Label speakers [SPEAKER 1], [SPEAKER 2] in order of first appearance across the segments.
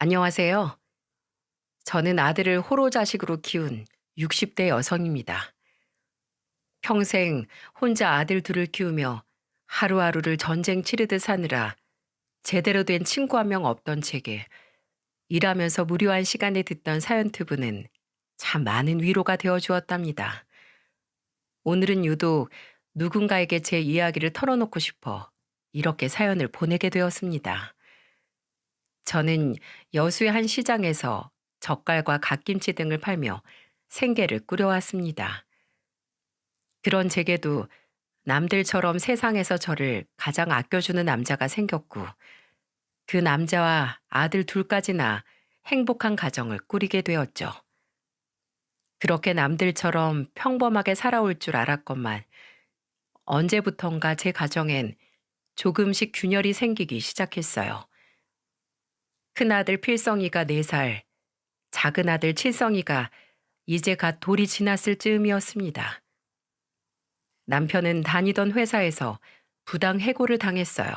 [SPEAKER 1] 안녕하세요. 저는 아들을 호로 자식으로 키운 60대 여성입니다. 평생 혼자 아들 둘을 키우며 하루하루를 전쟁 치르듯 사느라 제대로 된 친구 한 명 없던 제게 일하면서 무료한 시간에 듣던 사연투부는 참 많은 위로가 되어 주었답니다. 오늘은 유독 누군가에게 제 이야기를 털어놓고 싶어 이렇게 사연을 보내게 되었습니다. 저는 여수의 한 시장에서 젓갈과 갓김치 등을 팔며 생계를 꾸려왔습니다. 그런 제게도 남들처럼 세상에서 저를 가장 아껴주는 남자가 생겼고, 그 남자와 아들 둘까지나 행복한 가정을 꾸리게 되었죠. 그렇게 남들처럼 평범하게 살아올 줄 알았건만 언제부턴가 제 가정엔 조금씩 균열이 생기기 시작했어요. 큰아들 필성이가 4살, 작은 아들 칠성이가 이제 갓 돌이 지났을 즈음이었습니다. 남편은 다니던 회사에서 부당 해고를 당했어요.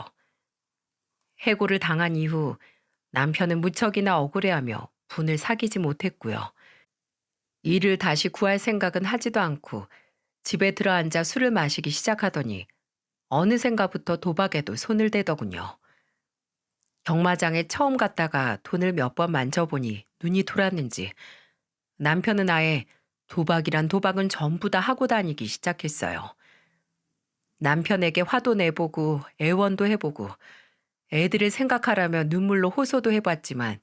[SPEAKER 1] 해고를 당한 이후 남편은 무척이나 억울해하며 분을 사귀지 못했고요. 일을 다시 구할 생각은 하지도 않고 집에 들어앉아 술을 마시기 시작하더니 어느샌가부터 도박에도 손을 대더군요. 경마장에 처음 갔다가 돈을 몇 번 만져보니 눈이 돌았는지 남편은 아예 도박이란 도박은 전부 다 하고 다니기 시작했어요. 남편에게 화도 내보고 애원도 해보고 애들을 생각하라며 눈물로 호소도 해봤지만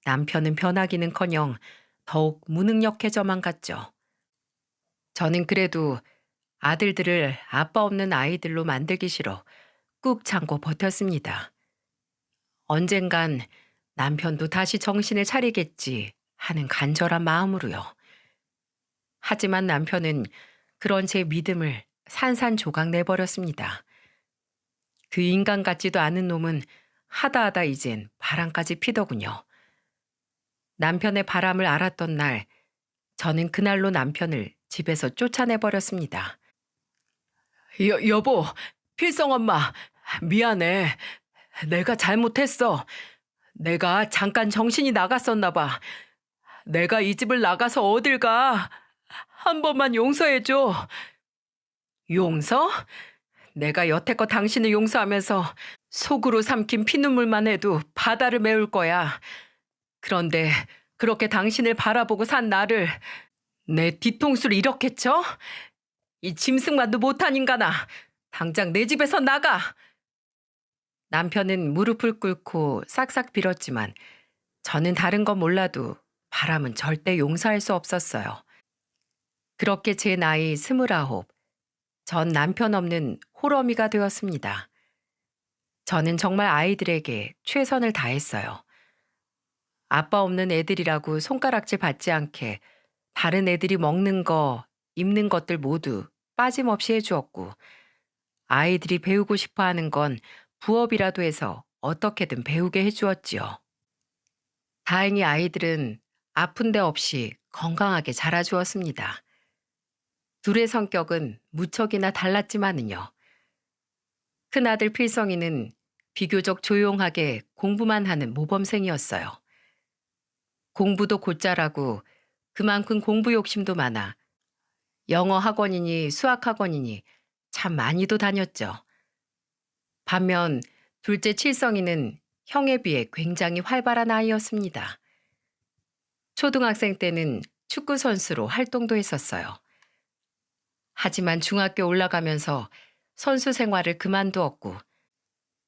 [SPEAKER 1] 남편은 변하기는커녕 더욱 무능력해져만 갔죠. 저는 그래도 아들들을 아빠 없는 아이들로 만들기 싫어 꾹 참고 버텼습니다. 언젠간 남편도 다시 정신을 차리겠지 하는 간절한 마음으로요. 하지만 남편은 그런 제 믿음을 산산조각 내버렸습니다. 그 인간 같지도 않은 놈은 하다하다 이젠 바람까지 피더군요. 남편의 바람을 알았던 날, 저는 그날로 남편을 집에서 쫓아내버렸습니다. 여보, 필성 엄마, 미안해. 내가 잘못했어. 내가 잠깐 정신이 나갔었나 봐. 내가 이 집을 나가서 어딜 가. 한 번만 용서해줘. 용서? 내가 여태껏 당신을 용서하면서 속으로 삼킨 피눈물만 해도 바다를 메울 거야. 그런데 그렇게 당신을 바라보고 산 나를 내 뒤통수를 이렇게 쳐? 이 짐승만도 못한 인간아. 당장 내 집에서 나가. 남편은 무릎을 꿇고 싹싹 빌었지만 저는 다른 건 몰라도 바람은 절대 용서할 수 없었어요. 그렇게 제 나이 29, 전 남편 없는 홀어미가 되었습니다. 저는 정말 아이들에게 최선을 다했어요. 아빠 없는 애들이라고 손가락질 받지 않게 다른 애들이 먹는 거, 입는 것들 모두 빠짐없이 해주었고, 아이들이 배우고 싶어 하는 건 부업이라도 해서 어떻게든 배우게 해주었지요. 다행히 아이들은 아픈 데 없이 건강하게 자라주었습니다. 둘의 성격은 무척이나 달랐지만은요. 큰아들 필성이는 비교적 조용하게 공부만 하는 모범생이었어요. 공부도 곧잘하고 그만큼 공부 욕심도 많아 영어 학원이니 수학 학원이니 참 많이도 다녔죠. 반면 둘째 칠성이는 형에 비해 굉장히 활발한 아이였습니다. 초등학생 때는 축구 선수로 활동도 했었어요. 하지만 중학교 올라가면서 선수 생활을 그만두었고,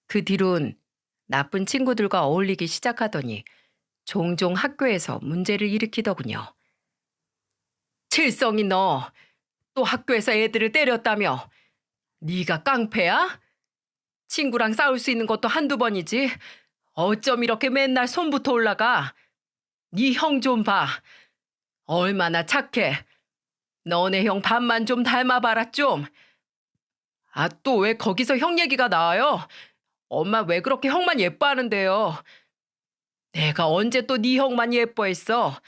[SPEAKER 1] 그 뒤론 나쁜 친구들과 어울리기 시작하더니 종종 학교에서 문제를 일으키더군요. 칠성이 너 또 학교에서 애들을 때렸다며? 네가 깡패야? 친구랑 싸울 수 있는 것도 한두 번이지. 어쩜 이렇게 맨날 손부터 올라가? 네 형 좀 봐. 얼마나 착해. 너네 형 반만 좀 닮아봐라 좀. 아, 또 왜 거기서 형 얘기가 나와요? 엄마 왜 그렇게 형만 예뻐하는데요? 내가 언제 또 네 형만 예뻐했어?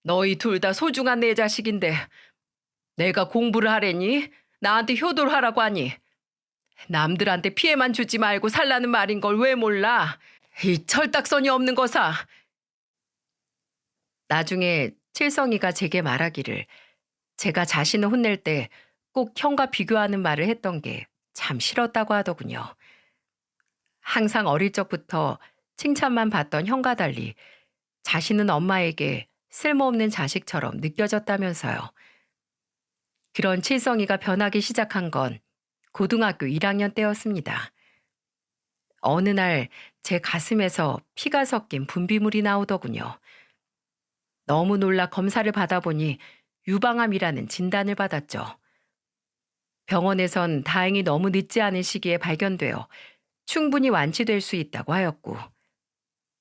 [SPEAKER 1] 너희 둘 다 소중한 내 자식인데 내가 공부를 하래니? 나한테 효도를 하라고 하니? 남들한테 피해만 주지 말고 살라는 말인 걸 왜 몰라? 이 철딱선이 없는 거사. 나중에 칠성이가 제게 말하기를 제가 자신을 혼낼 때 꼭 형과 비교하는 말을 했던 게 참 싫었다고 하더군요. 항상 어릴 적부터 칭찬만 받던 형과 달리 자신은 엄마에게 쓸모없는 자식처럼 느껴졌다면서요. 그런 칠성이가 변하기 시작한 건 고등학교 1학년 때였습니다. 어느 날 제 가슴에서 피가 섞인 분비물이 나오더군요. 너무 놀라 검사를 받아보니 유방암이라는 진단을 받았죠. 병원에선 다행히 너무 늦지 않은 시기에 발견되어 충분히 완치될 수 있다고 하였고,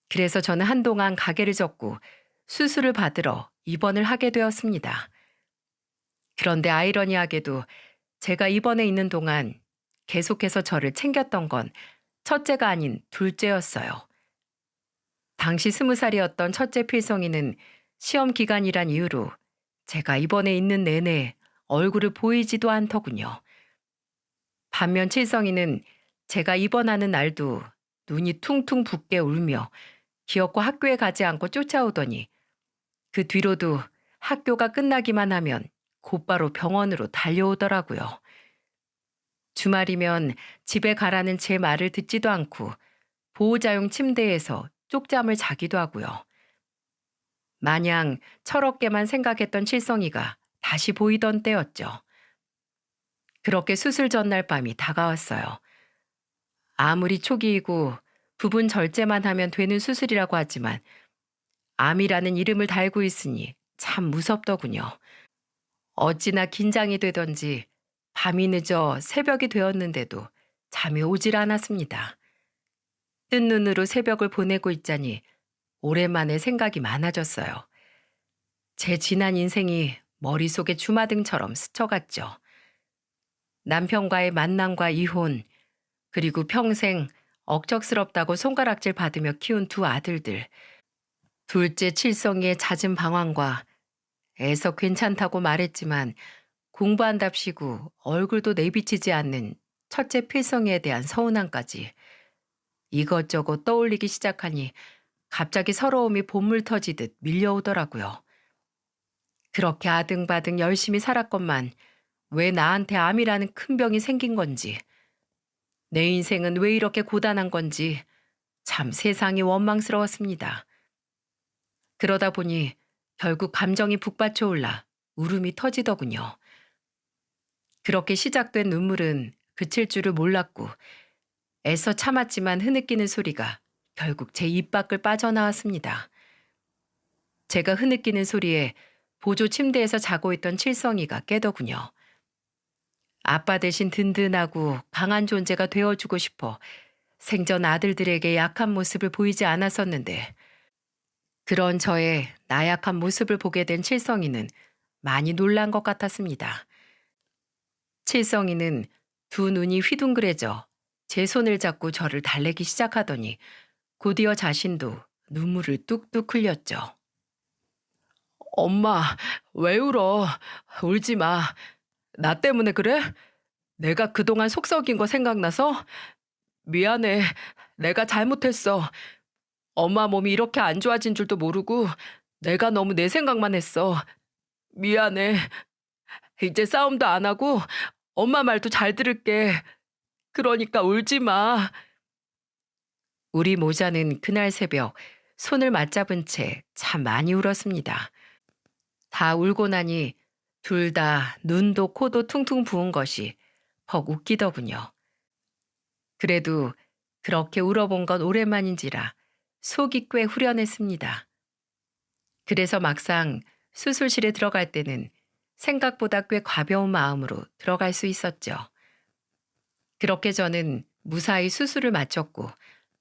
[SPEAKER 1] 그래서 저는 한동안 가게를 접고 수술을 받으러 입원을 하게 되었습니다. 그런데 아이러니하게도 제가 입원해 있는 동안 계속해서 저를 챙겼던 건 첫째가 아닌 둘째였어요. 당시 20살이었던 첫째 필성이는 시험 기간이란 이유로 제가 입원해 있는 내내 얼굴을 보이지도 않더군요. 반면 칠성이는 제가 입원하는 날도 눈이 퉁퉁 붓게 울며 기어코 학교에 가지 않고 쫓아오더니 그 뒤로도 학교가 끝나기만 하면 곧바로 병원으로 달려오더라고요. 주말이면 집에 가라는 제 말을 듣지도 않고 보호자용 침대에서 쪽잠을 자기도 하고요. 마냥 철없게만 생각했던 칠성이가 다시 보이던 때였죠. 그렇게 수술 전날 밤이 다가왔어요. 아무리 초기이고 부분 절제만 하면 되는 수술이라고 하지만 암이라는 이름을 달고 있으니 참 무섭더군요. 어찌나 긴장이 되던지 밤이 늦어 새벽이 되었는데도 잠이 오질 않았습니다. 뜬 눈으로 새벽을 보내고 있자니 오랜만에 생각이 많아졌어요. 제 지난 인생이 머릿속에 주마등처럼 스쳐갔죠. 남편과의 만남과 이혼, 그리고 평생 억척스럽다고 손가락질 받으며 키운 두 아들들, 둘째 칠성이의 잦은 방황과 애써 괜찮다고 말했지만 공부한답시고 얼굴도 내비치지 않는 첫째 필성이에 대한 서운함까지 이것저것 떠올리기 시작하니 갑자기 서러움이 본물 터지듯 밀려오더라고요. 그렇게 아등바등 열심히 살았건만 왜 나한테 암이라는 큰 병이 생긴 건지, 내 인생은 왜 이렇게 고단한 건지 참 세상이 원망스러웠습니다. 그러다 보니 결국 감정이 북받쳐 올라 울음이 터지더군요. 그렇게 시작된 눈물은 그칠 줄을 몰랐고 애써 참았지만 흐느끼는 소리가 결국 제 입 밖을 빠져나왔습니다. 제가 흐느끼는 소리에 보조 침대에서 자고 있던 칠성이가 깨더군요. 아빠 대신 든든하고 강한 존재가 되어주고 싶어 생전 아들들에게 약한 모습을 보이지 않았었는데 그런 저의 나약한 모습을 보게 된 칠성이는 많이 놀란 것 같았습니다. 칠성이는 두 눈이 휘둥그레져 제 손을 잡고 저를 달래기 시작하더니 곧이어 자신도 눈물을 뚝뚝 흘렸죠. 엄마, 왜 울어? 울지 마. 나 때문에 그래? 내가 그동안 속 썩인 거 생각나서? 미안해. 내가 잘못했어. 엄마 몸이 이렇게 안 좋아진 줄도 모르고 내가 너무 내 생각만 했어. 미안해. 이제 싸움도 안 하고 엄마 말도 잘 들을게. 그러니까 울지 마. 우리 모자는 그날 새벽 손을 맞잡은 채 참 많이 울었습니다. 다 울고 나니 둘 다 눈도 코도 퉁퉁 부은 것이 퍽 웃기더군요. 그래도 그렇게 울어본 건 오랜만인지라 속이 꽤 후련했습니다. 그래서 막상 수술실에 들어갈 때는 생각보다 꽤 가벼운 마음으로 들어갈 수 있었죠. 그렇게 저는 무사히 수술을 마쳤고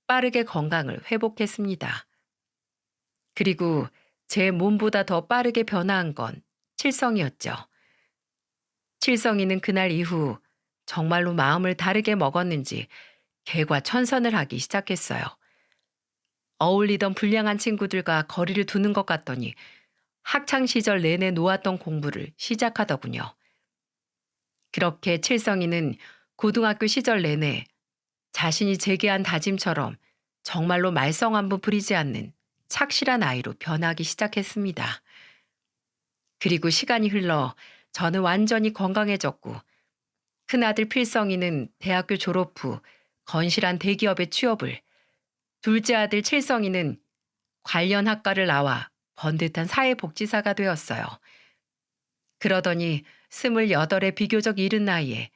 [SPEAKER 1] 빠르게 건강을 회복했습니다. 그리고 제 몸보다 더 빠르게 변화한 건 칠성이었죠. 칠성이는 그날 이후 정말로 마음을 다르게 먹었는지 개과천선을 하기 시작했어요. 어울리던 불량한 친구들과 거리를 두는 것 같더니 학창 시절 내내 놓았던 공부를 시작하더군요. 그렇게 칠성이는 고등학교 시절 내내 자신이 제기한 다짐처럼 정말로 말썽 한번 부리지 않는 착실한 아이로 변하기 시작했습니다. 그리고 시간이 흘러 저는 완전히 건강해졌고 큰아들 필성이는 대학교 졸업 후 건실한 대기업에 취업을, 둘째 아들 칠성이는 관련 학과를 나와 번듯한 사회복지사가 되었어요. 그러더니 28의 비교적 이른 나이에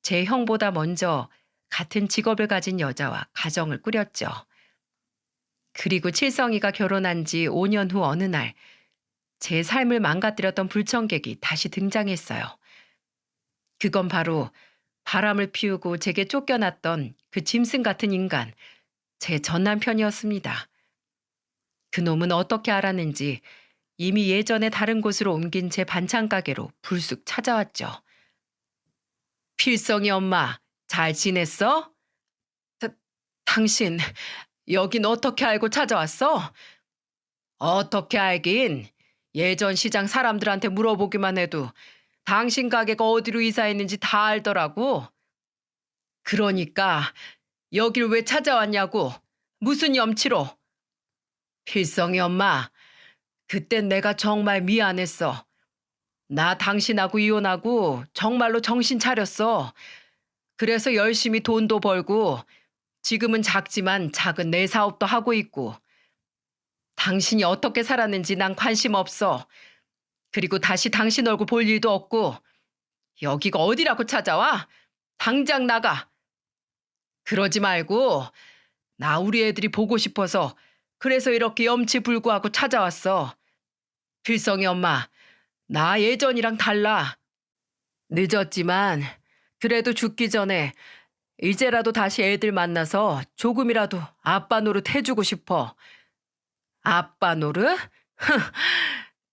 [SPEAKER 1] 제 형보다 먼저 같은 직업을 가진 여자와 가정을 꾸렸죠. 그리고 칠성이가 결혼한 지 5년 후 어느 날 제 삶을 망가뜨렸던 불청객이 다시 등장했어요. 그건 바로 바람을 피우고 제게 쫓겨났던 그 짐승 같은 인간, 제 전남편이었습니다. 그놈은 어떻게 알았는지 이미 예전에 다른 곳으로 옮긴 제 반찬 가게로 불쑥 찾아왔죠. 필성이 엄마, 잘 지냈어? 당신, 여긴 어떻게 알고 찾아왔어? 어떻게 알긴. 예전 시장 사람들한테 물어보기만 해도 당신 가게가 어디로 이사했는지 다 알더라고. 그러니까 여길 왜 찾아왔냐고. 무슨 염치로. 필성이 엄마, 그땐 내가 정말 미안했어. 나 당신하고 이혼하고 정말로 정신 차렸어. 그래서 열심히 돈도 벌고 지금은 작지만 작은 내 사업도 하고 있고. 당신이 어떻게 살았는지 난 관심 없어. 그리고 다시 당신 얼굴 볼 일도 없고. 여기가 어디라고 찾아와? 당장 나가. 그러지 말고. 나 우리 애들이 보고 싶어서 그래서 이렇게 염치불구하고 찾아왔어. 필성이 엄마, 나 예전이랑 달라. 늦었지만 그래도 죽기 전에 이제라도 다시 애들 만나서 조금이라도 아빠 노릇 해주고 싶어. 아빠 노릇?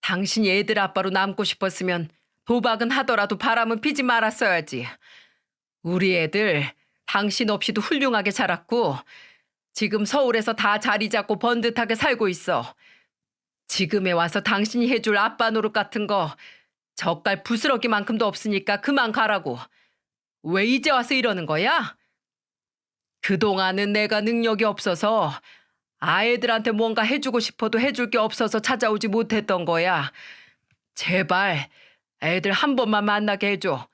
[SPEAKER 1] 당신이 애들 아빠로 남고 싶었으면 도박은 하더라도 바람은 피지 말았어야지. 우리 애들 당신 없이도 훌륭하게 자랐고 지금 서울에서 다 자리 잡고 번듯하게 살고 있어. 지금에 와서 당신이 해줄 아빠 노릇 같은 거 젓갈 부스러기만큼도 없으니까 그만 가라고. 왜 이제 와서 이러는 거야? 그동안은 내가 능력이 없어서 아이들한테 뭔가 해주고 싶어도 해줄 게 없어서 찾아오지 못했던 거야. 제발 애들 한 번만 만나게 해줘.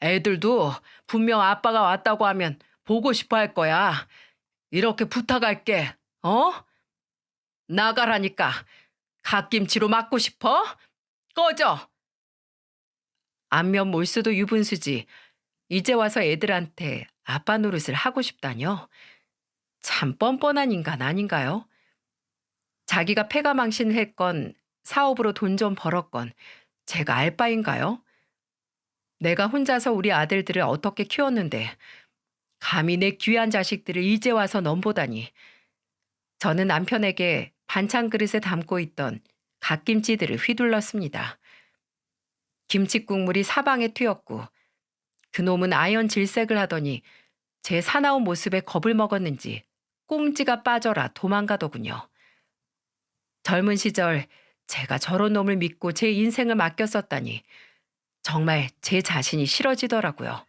[SPEAKER 1] 애들도 분명 아빠가 왔다고 하면 보고 싶어 할 거야. 이렇게 부탁할게. 어? 나가라니까. 갓김치로 맞고 싶어? 꺼져. 안면 몰수도 유분수지. 이제 와서 애들한테 아빠 노릇을 하고 싶다뇨. 참 뻔뻔한 인간 아닌가요? 자기가 패가 망신을 했건 사업으로 돈 좀 벌었건 제가 알 바인가요? 내가 혼자서 우리 아들들을 어떻게 키웠는데 감히 내 귀한 자식들을 이제 와서 넘보다니. 저는 남편에게 반찬 그릇에 담고 있던 갓김치들을 휘둘렀습니다. 김치 국물이 사방에 튀었고 그놈은 아연 질색을 하더니 제 사나운 모습에 겁을 먹었는지 꽁지가 빠져라 도망가더군요. 젊은 시절 제가 저런 놈을 믿고 제 인생을 맡겼었다니 정말 제 자신이 싫어지더라고요.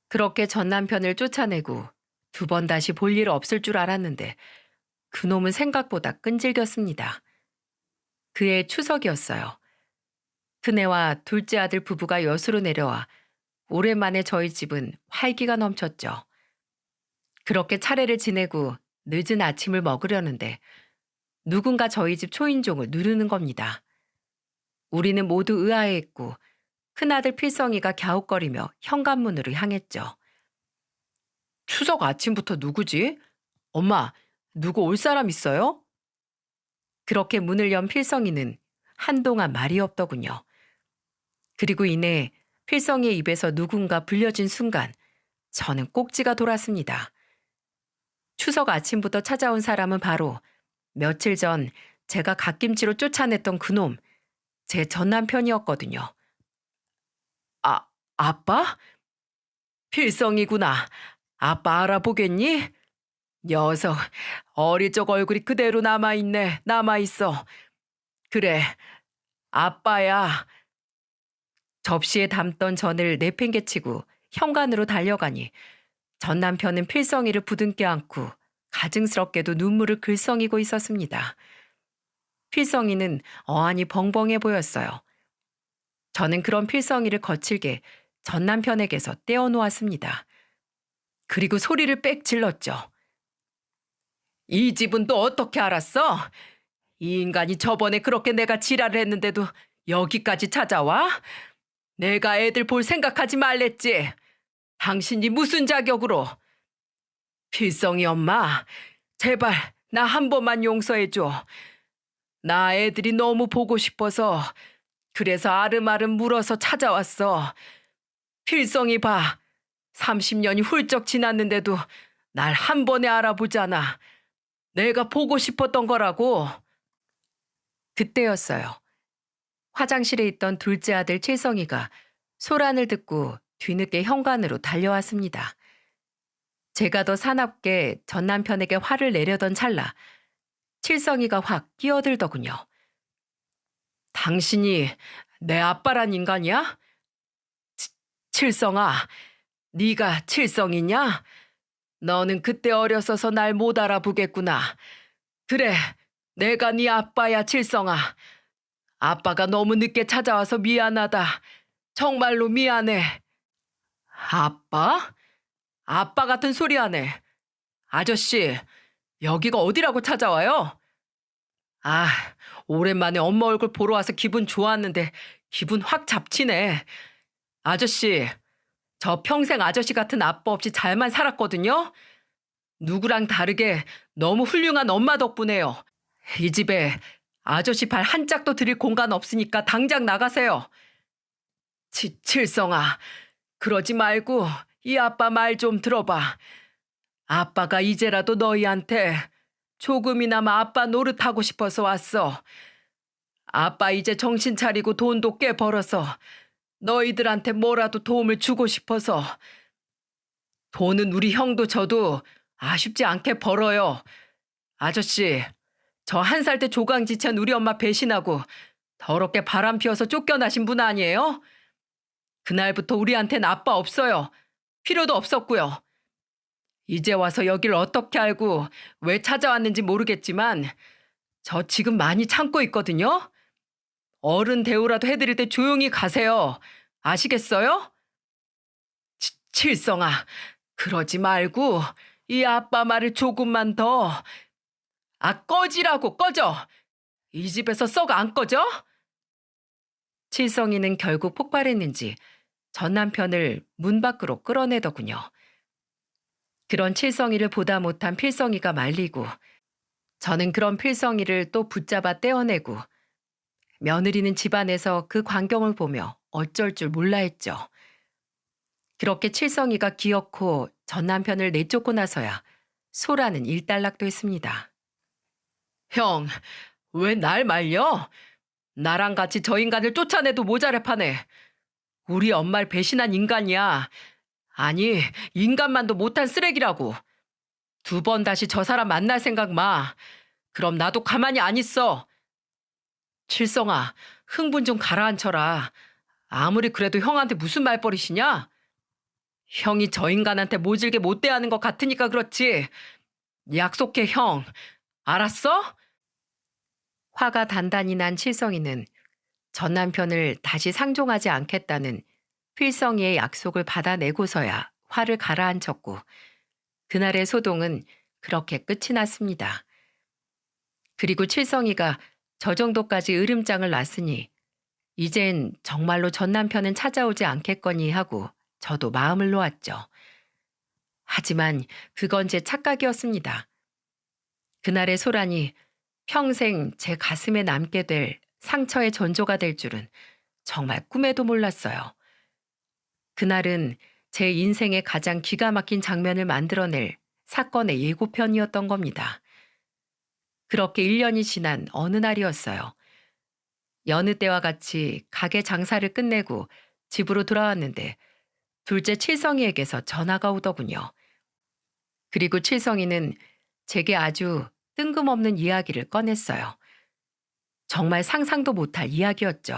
[SPEAKER 1] 그렇게 전 남편을 쫓아내고 2번 다시 볼 일 없을 줄 알았는데 그놈은 생각보다 끈질겼습니다. 그해 추석이었어요. 그네와 둘째 아들 부부가 여수로 내려와 오랜만에 저희 집은 활기가 넘쳤죠. 그렇게 차례를 지내고 늦은 아침을 먹으려는데 누군가 저희 집 초인종을 누르는 겁니다. 우리는 모두 의아해했고 큰아들 필성이가 갸웃거리며 현관문으로 향했죠. 추석 아침부터 누구지? 엄마, 누구 올 사람 있어요? 그렇게 문을 연 필성이는 한동안 말이 없더군요. 그리고 이내 필성이의 입에서 누군가 불려진 순간 저는 꼭지가 돌았습니다. 추석 아침부터 찾아온 사람은 바로 며칠 전 제가 갓김치로 쫓아냈던 그놈, 제 전남편이었거든요. 아빠? 필성이구나. 아빠 알아보겠니? 녀석, 어릴 적 얼굴이 그대로 남아있어. 그래, 아빠야. 접시에 담던 전을 내팽개치고 현관으로 달려가니 전 남편은 필성이를 부둥켜 안고 가증스럽게도 눈물을 글썽이고 있었습니다. 필성이는 어안이 벙벙해 보였어요. 저는 그런 필성이를 거칠게 전 남편에게서 떼어놓았습니다. 그리고 소리를 빽 질렀죠. 이 집은 또 어떻게 알았어? 이 인간이 저번에 그렇게 내가 지랄을 했는데도 여기까지 찾아와? 내가 애들 볼 생각하지 말랬지. 당신이 무슨 자격으로? 필성이 엄마, 제발 나 한 번만 용서해줘. 나 애들이 너무 보고 싶어서 그래서 아름아름 물어서 찾아왔어. 필성이 봐. 30년이 훌쩍 지났는데도 날 한 번에 알아보잖아. 내가 보고 싶었던 거라고. 그때였어요. 화장실에 있던 둘째 아들 칠성이가 소란을 듣고 뒤늦게 현관으로 달려왔습니다. 제가 더 사납게 전 남편에게 화를 내려던 찰나 칠성이가 확 끼어들더군요. 당신이 내 아빠란 인간이야? 칠성아, 네가 칠성이냐? 너는 그때 어렸어서 날 못 알아보겠구나. 그래, 내가 네 아빠야, 칠성아. 아빠가 너무 늦게 찾아와서 미안하다. 정말로 미안해. 아빠? 아빠 같은 소리 하네. 아저씨, 여기가 어디라고 찾아와요? 아, 오랜만에 엄마 얼굴 보러 와서 기분 좋았는데 기분 확 잡치네. 아저씨, 저 평생 아저씨 같은 아빠 없이 잘만 살았거든요. 누구랑 다르게 너무 훌륭한 엄마 덕분에요. 이 집에 아저씨 발 한 짝도 들일 공간 없으니까 당장 나가세요. 칠성아, 그러지 말고 이 아빠 말 좀 들어봐. 아빠가 이제라도 너희한테 조금이나마 아빠 노릇하고 싶어서 왔어. 아빠 이제 정신 차리고 돈도 꽤 벌어서 너희들한테 뭐라도 도움을 주고 싶어서. 돈은 우리 형도 저도 아쉽지 않게 벌어요. 아저씨, 저 한 살 때 조강지찬 우리 엄마 배신하고 더럽게 바람 피워서 쫓겨나신 분 아니에요? 그날부터 우리한텐 아빠 없어요. 필요도 없었고요. 이제 와서 여길 어떻게 알고 왜 찾아왔는지 모르겠지만 저 지금 많이 참고 있거든요. 어른 대우라도 해드릴 때 조용히 가세요. 아시겠어요? 칠성아, 그러지 말고 이 아빠 말을 조금만 더. 꺼지라고 꺼져. 이 집에서 썩 안 꺼져? 칠성이는 결국 폭발했는지 전 남편을 문 밖으로 끌어내더군요. 그런 칠성이를 보다 못한 필성이가 말리고 저는 그런 필성이를 또 붙잡아 떼어내고 며느리는 집안에서 그 광경을 보며 어쩔 줄 몰라 했죠. 그렇게 칠성이가 기어코 전 남편을 내쫓고 나서야 소라는 일단락됐습니다. 형, 왜 날 말려? 나랑 같이 저 인간을 쫓아내도 모자랄 판에. 우리 엄마를 배신한 인간이야. 아니, 인간만도 못한 쓰레기라고. 2번 다시 저 사람 만날 생각 마. 그럼 나도 가만히 안 있어. 칠성아, 흥분 좀 가라앉혀라. 아무리 그래도 형한테 무슨 말버릇이냐? 형이 저 인간한테 모질게 못 대하는 것 같으니까 그렇지. 약속해, 형. 알았어? 화가 단단히 난 칠성이는 전 남편을 다시 상종하지 않겠다는 필성이의 약속을 받아내고서야 화를 가라앉혔고 그날의 소동은 그렇게 끝이 났습니다. 그리고 칠성이가 저 정도까지 으름장을 놨으니 이젠 정말로 전 남편은 찾아오지 않겠거니 하고 저도 마음을 놓았죠. 하지만 그건 제 착각이었습니다. 그날의 소란이 평생 제 가슴에 남게 될 상처의 전조가 될 줄은 정말 꿈에도 몰랐어요. 그날은 제 인생의 가장 기가 막힌 장면을 만들어낼 사건의 예고편이었던 겁니다. 그렇게 1년이 지난 어느 날이었어요. 여느 때와 같이 가게 장사를 끝내고 집으로 돌아왔는데 둘째 칠성이에게서 전화가 오더군요. 그리고 칠성이는 제게 아주 뜬금없는 이야기를 꺼냈어요. 정말 상상도 못할 이야기였죠.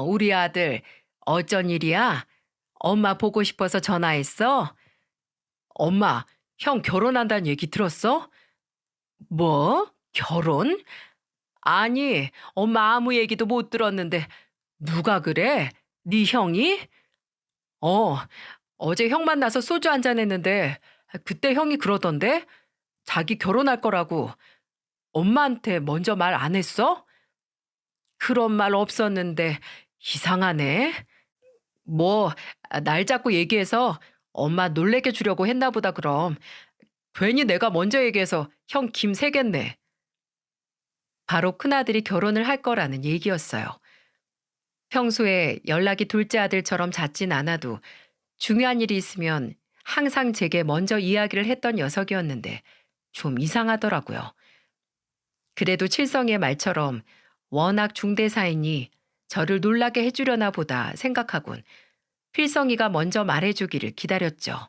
[SPEAKER 1] 우리 아들 어쩐 일이야? 엄마 보고 싶어서 전화했어? 엄마, 형 결혼한다는 얘기 들었어? 뭐? 결혼? 아니, 엄마 아무 얘기도 못 들었는데 누가 그래? 네 형이? 어, 어제 형 만나서 소주 한잔 했는데 그때 형이 그러던데 자기 결혼할 거라고 엄마한테 먼저 말 안 했어? 그런 말 없었는데 이상하네. 뭐, 날 잡고 얘기해서 엄마 놀래게 주려고 했나 보다 그럼. 괜히 내가 먼저 얘기해서 형 김새겠네. 바로 큰아들이 결혼을 할 거라는 얘기였어요. 평소에 연락이 둘째 아들처럼 잦진 않아도 중요한 일이 있으면 항상 제게 먼저 이야기를 했던 녀석이었는데 좀 이상하더라고요. 그래도 칠성이의 말처럼 워낙 중대사이니 저를 놀라게 해주려나 보다 생각하곤 필성이가 먼저 말해주기를 기다렸죠.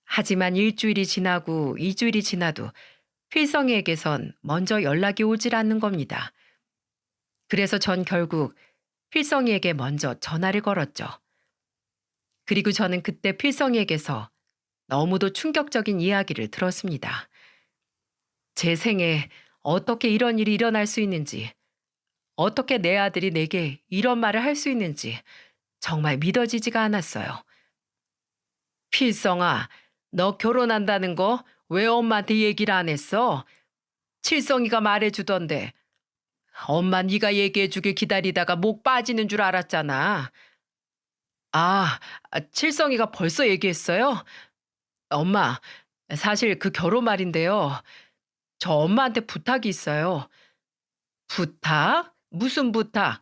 [SPEAKER 1] 하지만 일주일이 지나고 이주일이 지나도 필성이에게선 먼저 연락이 오질 않는 겁니다. 그래서 전 결국 필성이에게 먼저 전화를 걸었죠. 그리고 저는 그때 필성이에게서 너무도 충격적인 이야기를 들었습니다. 제 생에 어떻게 이런 일이 일어날 수 있는지, 어떻게 내 아들이 내게 이런 말을 할 수 있는지 정말 믿어지지가 않았어요. 필성아, 너 결혼한다는 거 왜 엄마한테 얘기를 안 했어? 칠성이가 말해주던데. 엄마 네가 얘기해주길 기다리다가 목 빠지는 줄 알았잖아. 칠성이가 벌써 얘기했어요? 엄마, 사실 그 결혼 말인데요. 저 엄마한테 부탁이 있어요. 부탁? 무슨 부탁?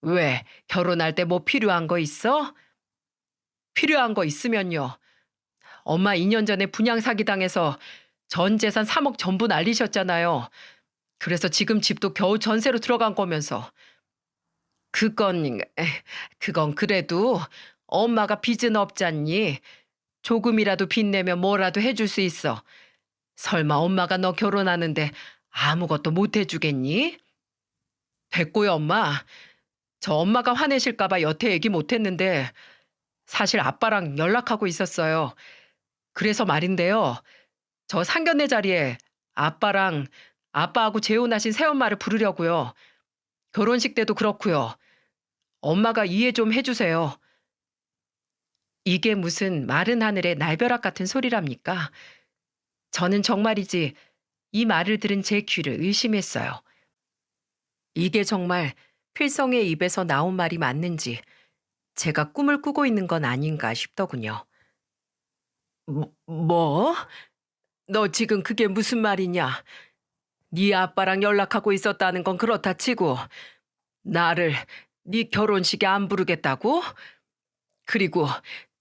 [SPEAKER 1] 왜? 결혼할 때 뭐 필요한 거 있어? 필요한 거 있으면요. 엄마 2년 전에 분양 사기 당해서 전 재산 3억 전부 날리셨잖아요. 그래서 지금 집도 겨우 전세로 들어간 거면서. 그건, 그건 그래도 엄마가 빚은 없잖니. 조금이라도 빚 내면 뭐라도 해줄 수 있어. 설마 엄마가 너 결혼하는데 아무것도 못 해주겠니? 됐고요, 엄마. 저 엄마가 화내실까봐 여태 얘기 못했는데 사실 아빠랑 연락하고 있었어요. 그래서 말인데요. 저 상견례 자리에 아빠하고 재혼하신 새엄마를 부르려고요. 결혼식 때도 그렇고요. 엄마가 이해 좀 해주세요. 이게 무슨 마른 하늘의 날벼락 같은 소리랍니까? 저는 정말이지 이 말을 들은 제 귀를 의심했어요. 이게 정말 필성의 입에서 나온 말이 맞는지 제가 꿈을 꾸고 있는 건 아닌가 싶더군요. 뭐? 너 지금 그게 무슨 말이냐? 네 아빠랑 연락하고 있었다는 건 그렇다 치고 나를 네 결혼식에 안 부르겠다고? 그리고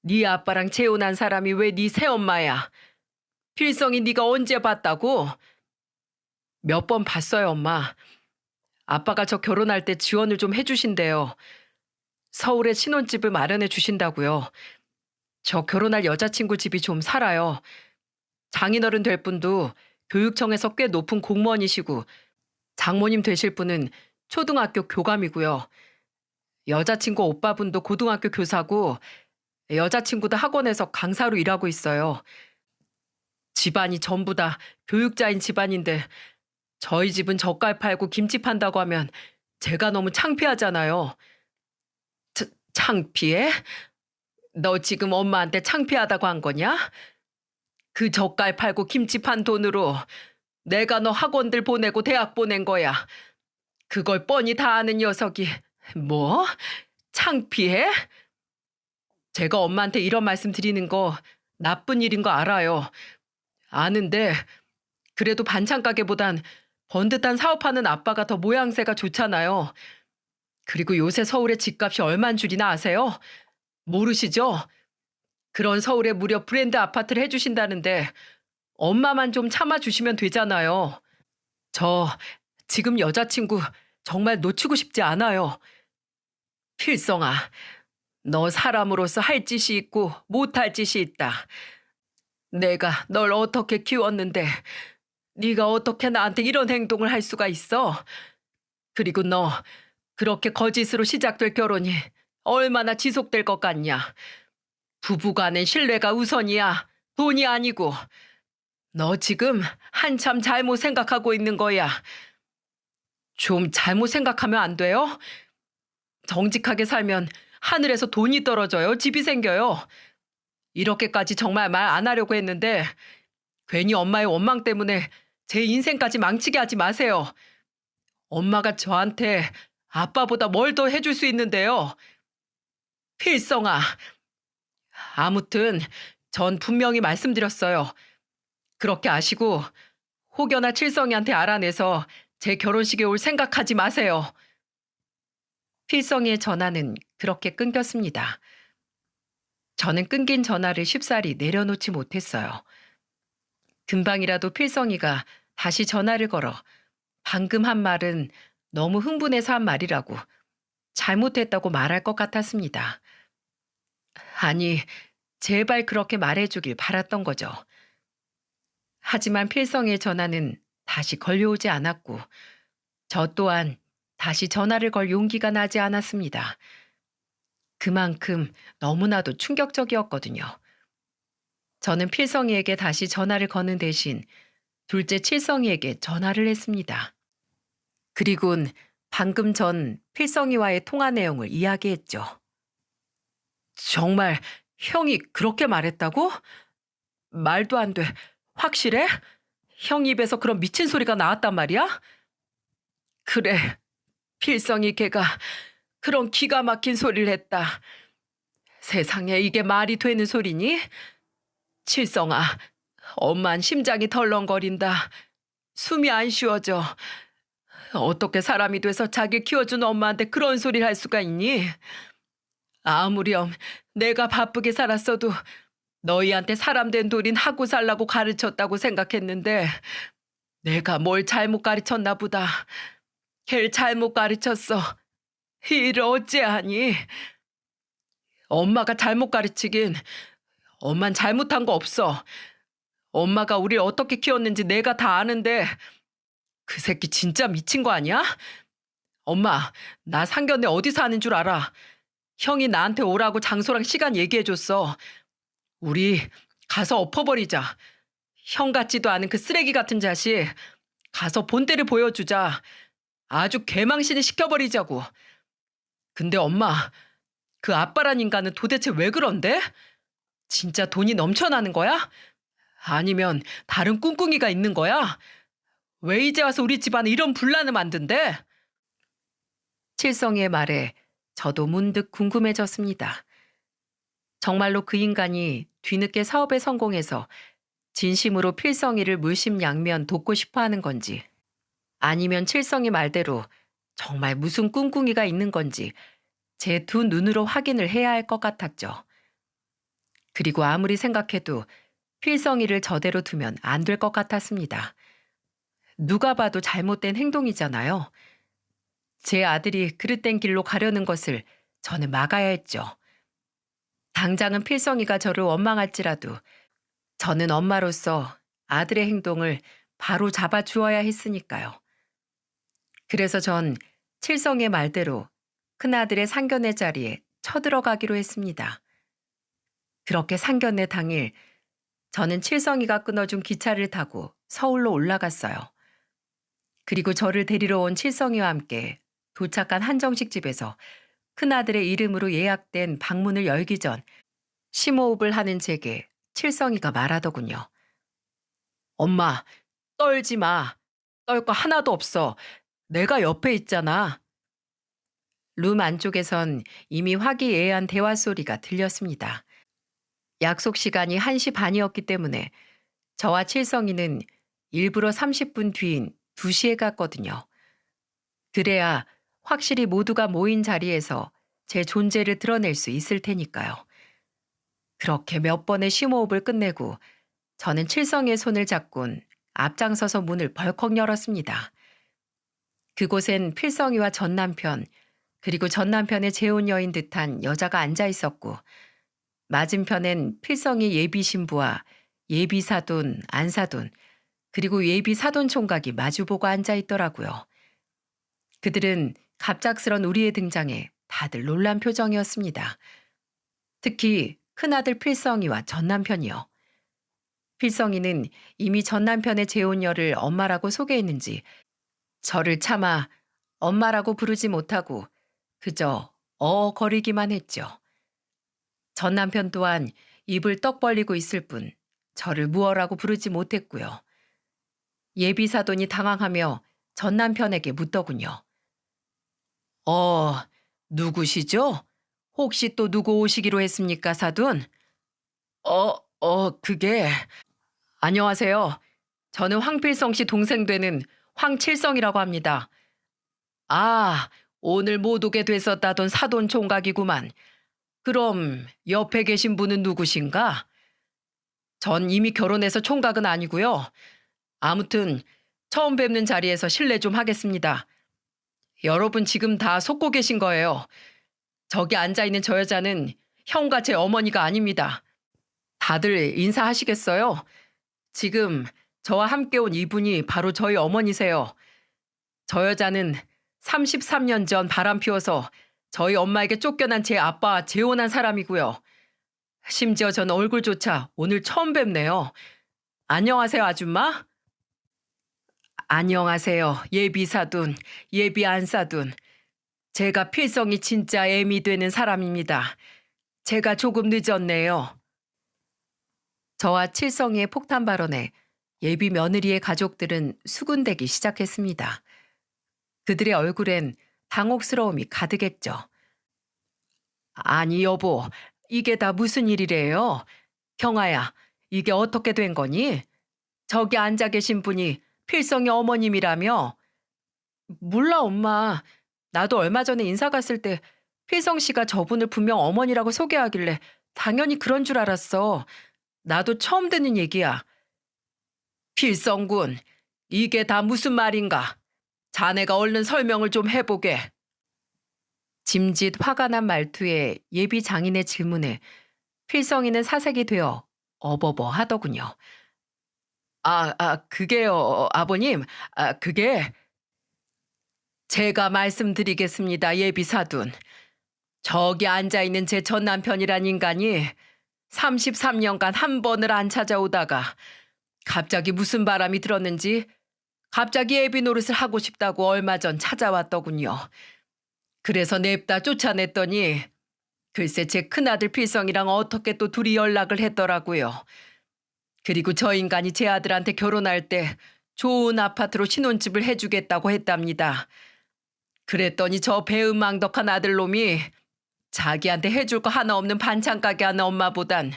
[SPEAKER 1] 네 아빠랑 재혼한 사람이 왜 네 새엄마야? 필성이 네가 언제 봤다고? 몇 번 봤어요, 엄마. 아빠가 저 결혼할 때 지원을 좀 해주신대요. 서울에 신혼집을 마련해 주신다고요. 저 결혼할 여자친구 집이 좀 살아요. 장인어른 될 분도 교육청에서 꽤 높은 공무원이시고 장모님 되실 분은 초등학교 교감이고요. 여자친구 오빠분도 고등학교 교사고 여자친구도 학원에서 강사로 일하고 있어요. 집안이 전부 다 교육자인 집안인데 저희 집은 젓갈 팔고 김치 판다고 하면 제가 너무 창피하잖아요. 창피해? 너 지금 엄마한테 창피하다고 한 거냐? 그 젓갈 팔고 김치 판 돈으로 내가 너 학원들 보내고 대학 보낸 거야. 그걸 뻔히 다 아는 녀석이 뭐? 창피해? 제가 엄마한테 이런 말씀 드리는 거 나쁜 일인 거 알아요. 아는데 그래도 반찬 가게보단 번듯한 사업하는 아빠가 더 모양새가 좋잖아요. 그리고 요새 서울의 집값이 얼만 줄이나 아세요? 모르시죠? 그런 서울에 무려 브랜드 아파트를 해주신다는데 엄마만 좀 참아주시면 되잖아요. 저 지금 여자친구 정말 놓치고 싶지 않아요. 필성아, 너 사람으로서 할 짓이 있고 못할 짓이 있다. 내가 널 어떻게 키웠는데 네가 어떻게 나한테 이런 행동을 할 수가 있어? 그리고 너 그렇게 거짓으로 시작될 결혼이 얼마나 지속될 것 같냐? 부부간의 신뢰가 우선이야. 돈이 아니고 너 지금 한참 잘못 생각하고 있는 거야. 좀 잘못 생각하면 안 돼요? 정직하게 살면 하늘에서 돈이 떨어져요. 집이 생겨요. 이렇게까지 정말 말 안 하려고 했는데 괜히 엄마의 원망 때문에 제 인생까지 망치게 하지 마세요. 엄마가 저한테 아빠보다 뭘 더 해줄 수 있는데요. 필성아. 아무튼 전 분명히 말씀드렸어요. 그렇게 아시고 혹여나 칠성이한테 알아내서 제 결혼식에 올 생각하지 마세요. 필성이의 전화는 그렇게 끊겼습니다. 저는 끊긴 전화를 쉽사리 내려놓지 못했어요. 금방이라도 필성이가 다시 전화를 걸어 방금 한 말은 너무 흥분해서 한 말이라고 잘못했다고 말할 것 같았습니다. 아니, 제발 그렇게 말해주길 바랐던 거죠. 하지만 필성의 전화는 다시 걸려오지 않았고 저 또한 다시 전화를 걸 용기가 나지 않았습니다. 그만큼 너무나도 충격적이었거든요. 저는 필성이에게 다시 전화를 거는 대신 둘째 칠성이에게 전화를 했습니다. 그리곤 방금 전 필성이와의 통화 내용을 이야기했죠. 정말 형이 그렇게 말했다고? 말도 안 돼. 확실해? 형 입에서 그런 미친 소리가 나왔단 말이야? 그래. 필성이 걔가 그런 기가 막힌 소리를 했다. 세상에 이게 말이 되는 소리니? 칠성아, 엄만 심장이 덜렁거린다. 숨이 안 쉬어져. 어떻게 사람이 돼서 자기 키워준 엄마한테 그런 소리를 할 수가 있니? 아무렴 내가 바쁘게 살았어도 너희한테 사람된 돌인 하고 살라고 가르쳤다고 생각했는데 내가 뭘 잘못 가르쳤나 보다. 걔를 잘못 가르쳤어. 이 일을 어찌하니? 엄마가 잘못 가르치긴 엄만 잘못한 거 없어. 엄마가 우리를 어떻게 키웠는지 내가 다 아는데 그 새끼 진짜 미친 거 아니야? 엄마, 나 상견례 어디 사는 줄 알아? 형이 나한테 오라고 장소랑 시간 얘기해줬어. 우리 가서 엎어버리자. 형 같지도 않은 그 쓰레기 같은 자식. 가서 본때를 보여주자. 아주 개망신을 시켜버리자고. 근데 엄마, 그 아빠란 인간은 도대체 왜 그런데? 진짜 돈이 넘쳐나는 거야? 아니면 다른 꿍꿍이가 있는 거야? 왜 이제 와서 우리 집안에 이런 분란을 만든대? 칠성이의 말에 저도 문득 궁금해졌습니다. 정말로 그 인간이 뒤늦게 사업에 성공해서 진심으로 필성이를 물심양면 돕고 싶어 하는 건지, 아니면 칠성이 말대로 정말 무슨 꿍꿍이가 있는 건지 제 두 눈으로 확인을 해야 할 것 같았죠. 그리고 아무리 생각해도 필성이를 저대로 두면 안 될 것 같았습니다. 누가 봐도 잘못된 행동이잖아요. 제 아들이 그릇된 길로 가려는 것을 저는 막아야 했죠. 당장은 필성이가 저를 원망할지라도 저는 엄마로서 아들의 행동을 바로 잡아주어야 했으니까요. 그래서 전 칠성의 말대로 큰아들의 상견례 자리에 쳐들어가기로 했습니다. 그렇게 상견례 당일 저는 칠성이가 끊어준 기차를 타고 서울로 올라갔어요. 그리고 저를 데리러 온 칠성이와 함께 도착한 한정식 집에서 큰아들의 이름으로 예약된 방문을 열기 전 심호흡을 하는 제게 칠성이가 말하더군요. 엄마, 떨지 마. 떨 거 하나도 없어. 내가 옆에 있잖아. 룸 안쪽에선 이미 화기애애한 대화 소리가 들렸습니다. 약속 시간이 1시 반이었기 때문에 저와 칠성이는 일부러 30분 뒤인 2시에 갔거든요. 그래야 확실히 모두가 모인 자리에서 제 존재를 드러낼 수 있을 테니까요. 그렇게 몇 번의 심호흡을 끝내고 저는 칠성이의 손을 잡곤 앞장서서 문을 벌컥 열었습니다. 그곳엔 필성이와 전 남편, 그리고 전 남편의 재혼 여인 듯한 여자가 앉아 있었고, 맞은편엔 필성이 예비 신부와 예비 사돈, 안사돈, 그리고 예비 사돈 총각이 마주보고 앉아 있더라고요. 그들은 갑작스런 우리의 등장에 다들 놀란 표정이었습니다. 특히 큰아들 필성이와 전 남편이요. 필성이는 이미 전 남편의 재혼녀를 엄마라고 소개했는지 저를 차마 엄마라고 부르지 못하고 그저 거리기만 했죠. 전 남편 또한 입을 떡 벌리고 있을 뿐 저를 무어라고 부르지 못했고요. 예비 사돈이 당황하며 전 남편에게 묻더군요. 어, 누구시죠? 혹시 또 누구 오시기로 했습니까, 사돈? 그게... 안녕하세요. 저는 황필성 씨 동생 되는 황칠성이라고 합니다. 아, 오늘 못 오게 됐었다던 사돈 총각이구만. 그럼 옆에 계신 분은 누구신가? 전 이미 결혼해서 총각은 아니고요. 아무튼 처음 뵙는 자리에서 실례 좀 하겠습니다. 여러분 지금 다 속고 계신 거예요. 저기 앉아있는 저 여자는 형과 제 어머니가 아닙니다. 다들 인사하시겠어요? 지금 저와 함께 온 이분이 바로 저희 어머니세요. 저 여자는 33년 전 바람 피워서 저희 엄마에게 쫓겨난 제 아빠와 재혼한 사람이고요. 심지어 전 얼굴조차 오늘 처음 뵙네요. 안녕하세요, 아줌마. 안녕하세요, 예비 사돈, 예비 안사돈. 제가 필성이 진짜 애미 되는 사람입니다. 제가 조금 늦었네요. 저와 칠성이의 폭탄 발언에 예비 며느리의 가족들은 수군대기 시작했습니다. 그들의 얼굴엔 당혹스러움이 가득했죠. 아니 여보, 이게 다 무슨 일이래요? 경아야, 이게 어떻게 된 거니? 저기 앉아 계신 분이 필성이 어머님이라며? 몰라 엄마. 나도 얼마 전에 인사 갔을 때 필성 씨가 저분을 분명 어머니라고 소개하길래 당연히 그런 줄 알았어. 나도 처음 듣는 얘기야. 필성군, 이게 다 무슨 말인가? 자네가 얼른 설명을 좀 해보게. 짐짓 화가 난 말투에 예비 장인의 질문에 필성이는 사색이 되어 어버버 하더군요. 그게요, 아버님. 그게... 제가 말씀드리겠습니다, 예비 사돈. 저기 앉아있는 제 전 남편이란 인간이 33년간 한 번을 안 찾아오다가 갑자기 무슨 바람이 들었는지 갑자기 예비 노릇을 하고 싶다고 얼마 전 찾아왔더군요. 그래서 냅다 쫓아냈더니 글쎄 제 큰아들 필성이랑 어떻게 또 둘이 연락을 했더라고요. 그리고 저 인간이 제 아들한테 결혼할 때 좋은 아파트로 신혼집을 해주겠다고 했답니다. 그랬더니 저 배은망덕한 아들놈이 자기한테 해줄 거 하나 없는 반찬 가게 하는 엄마보단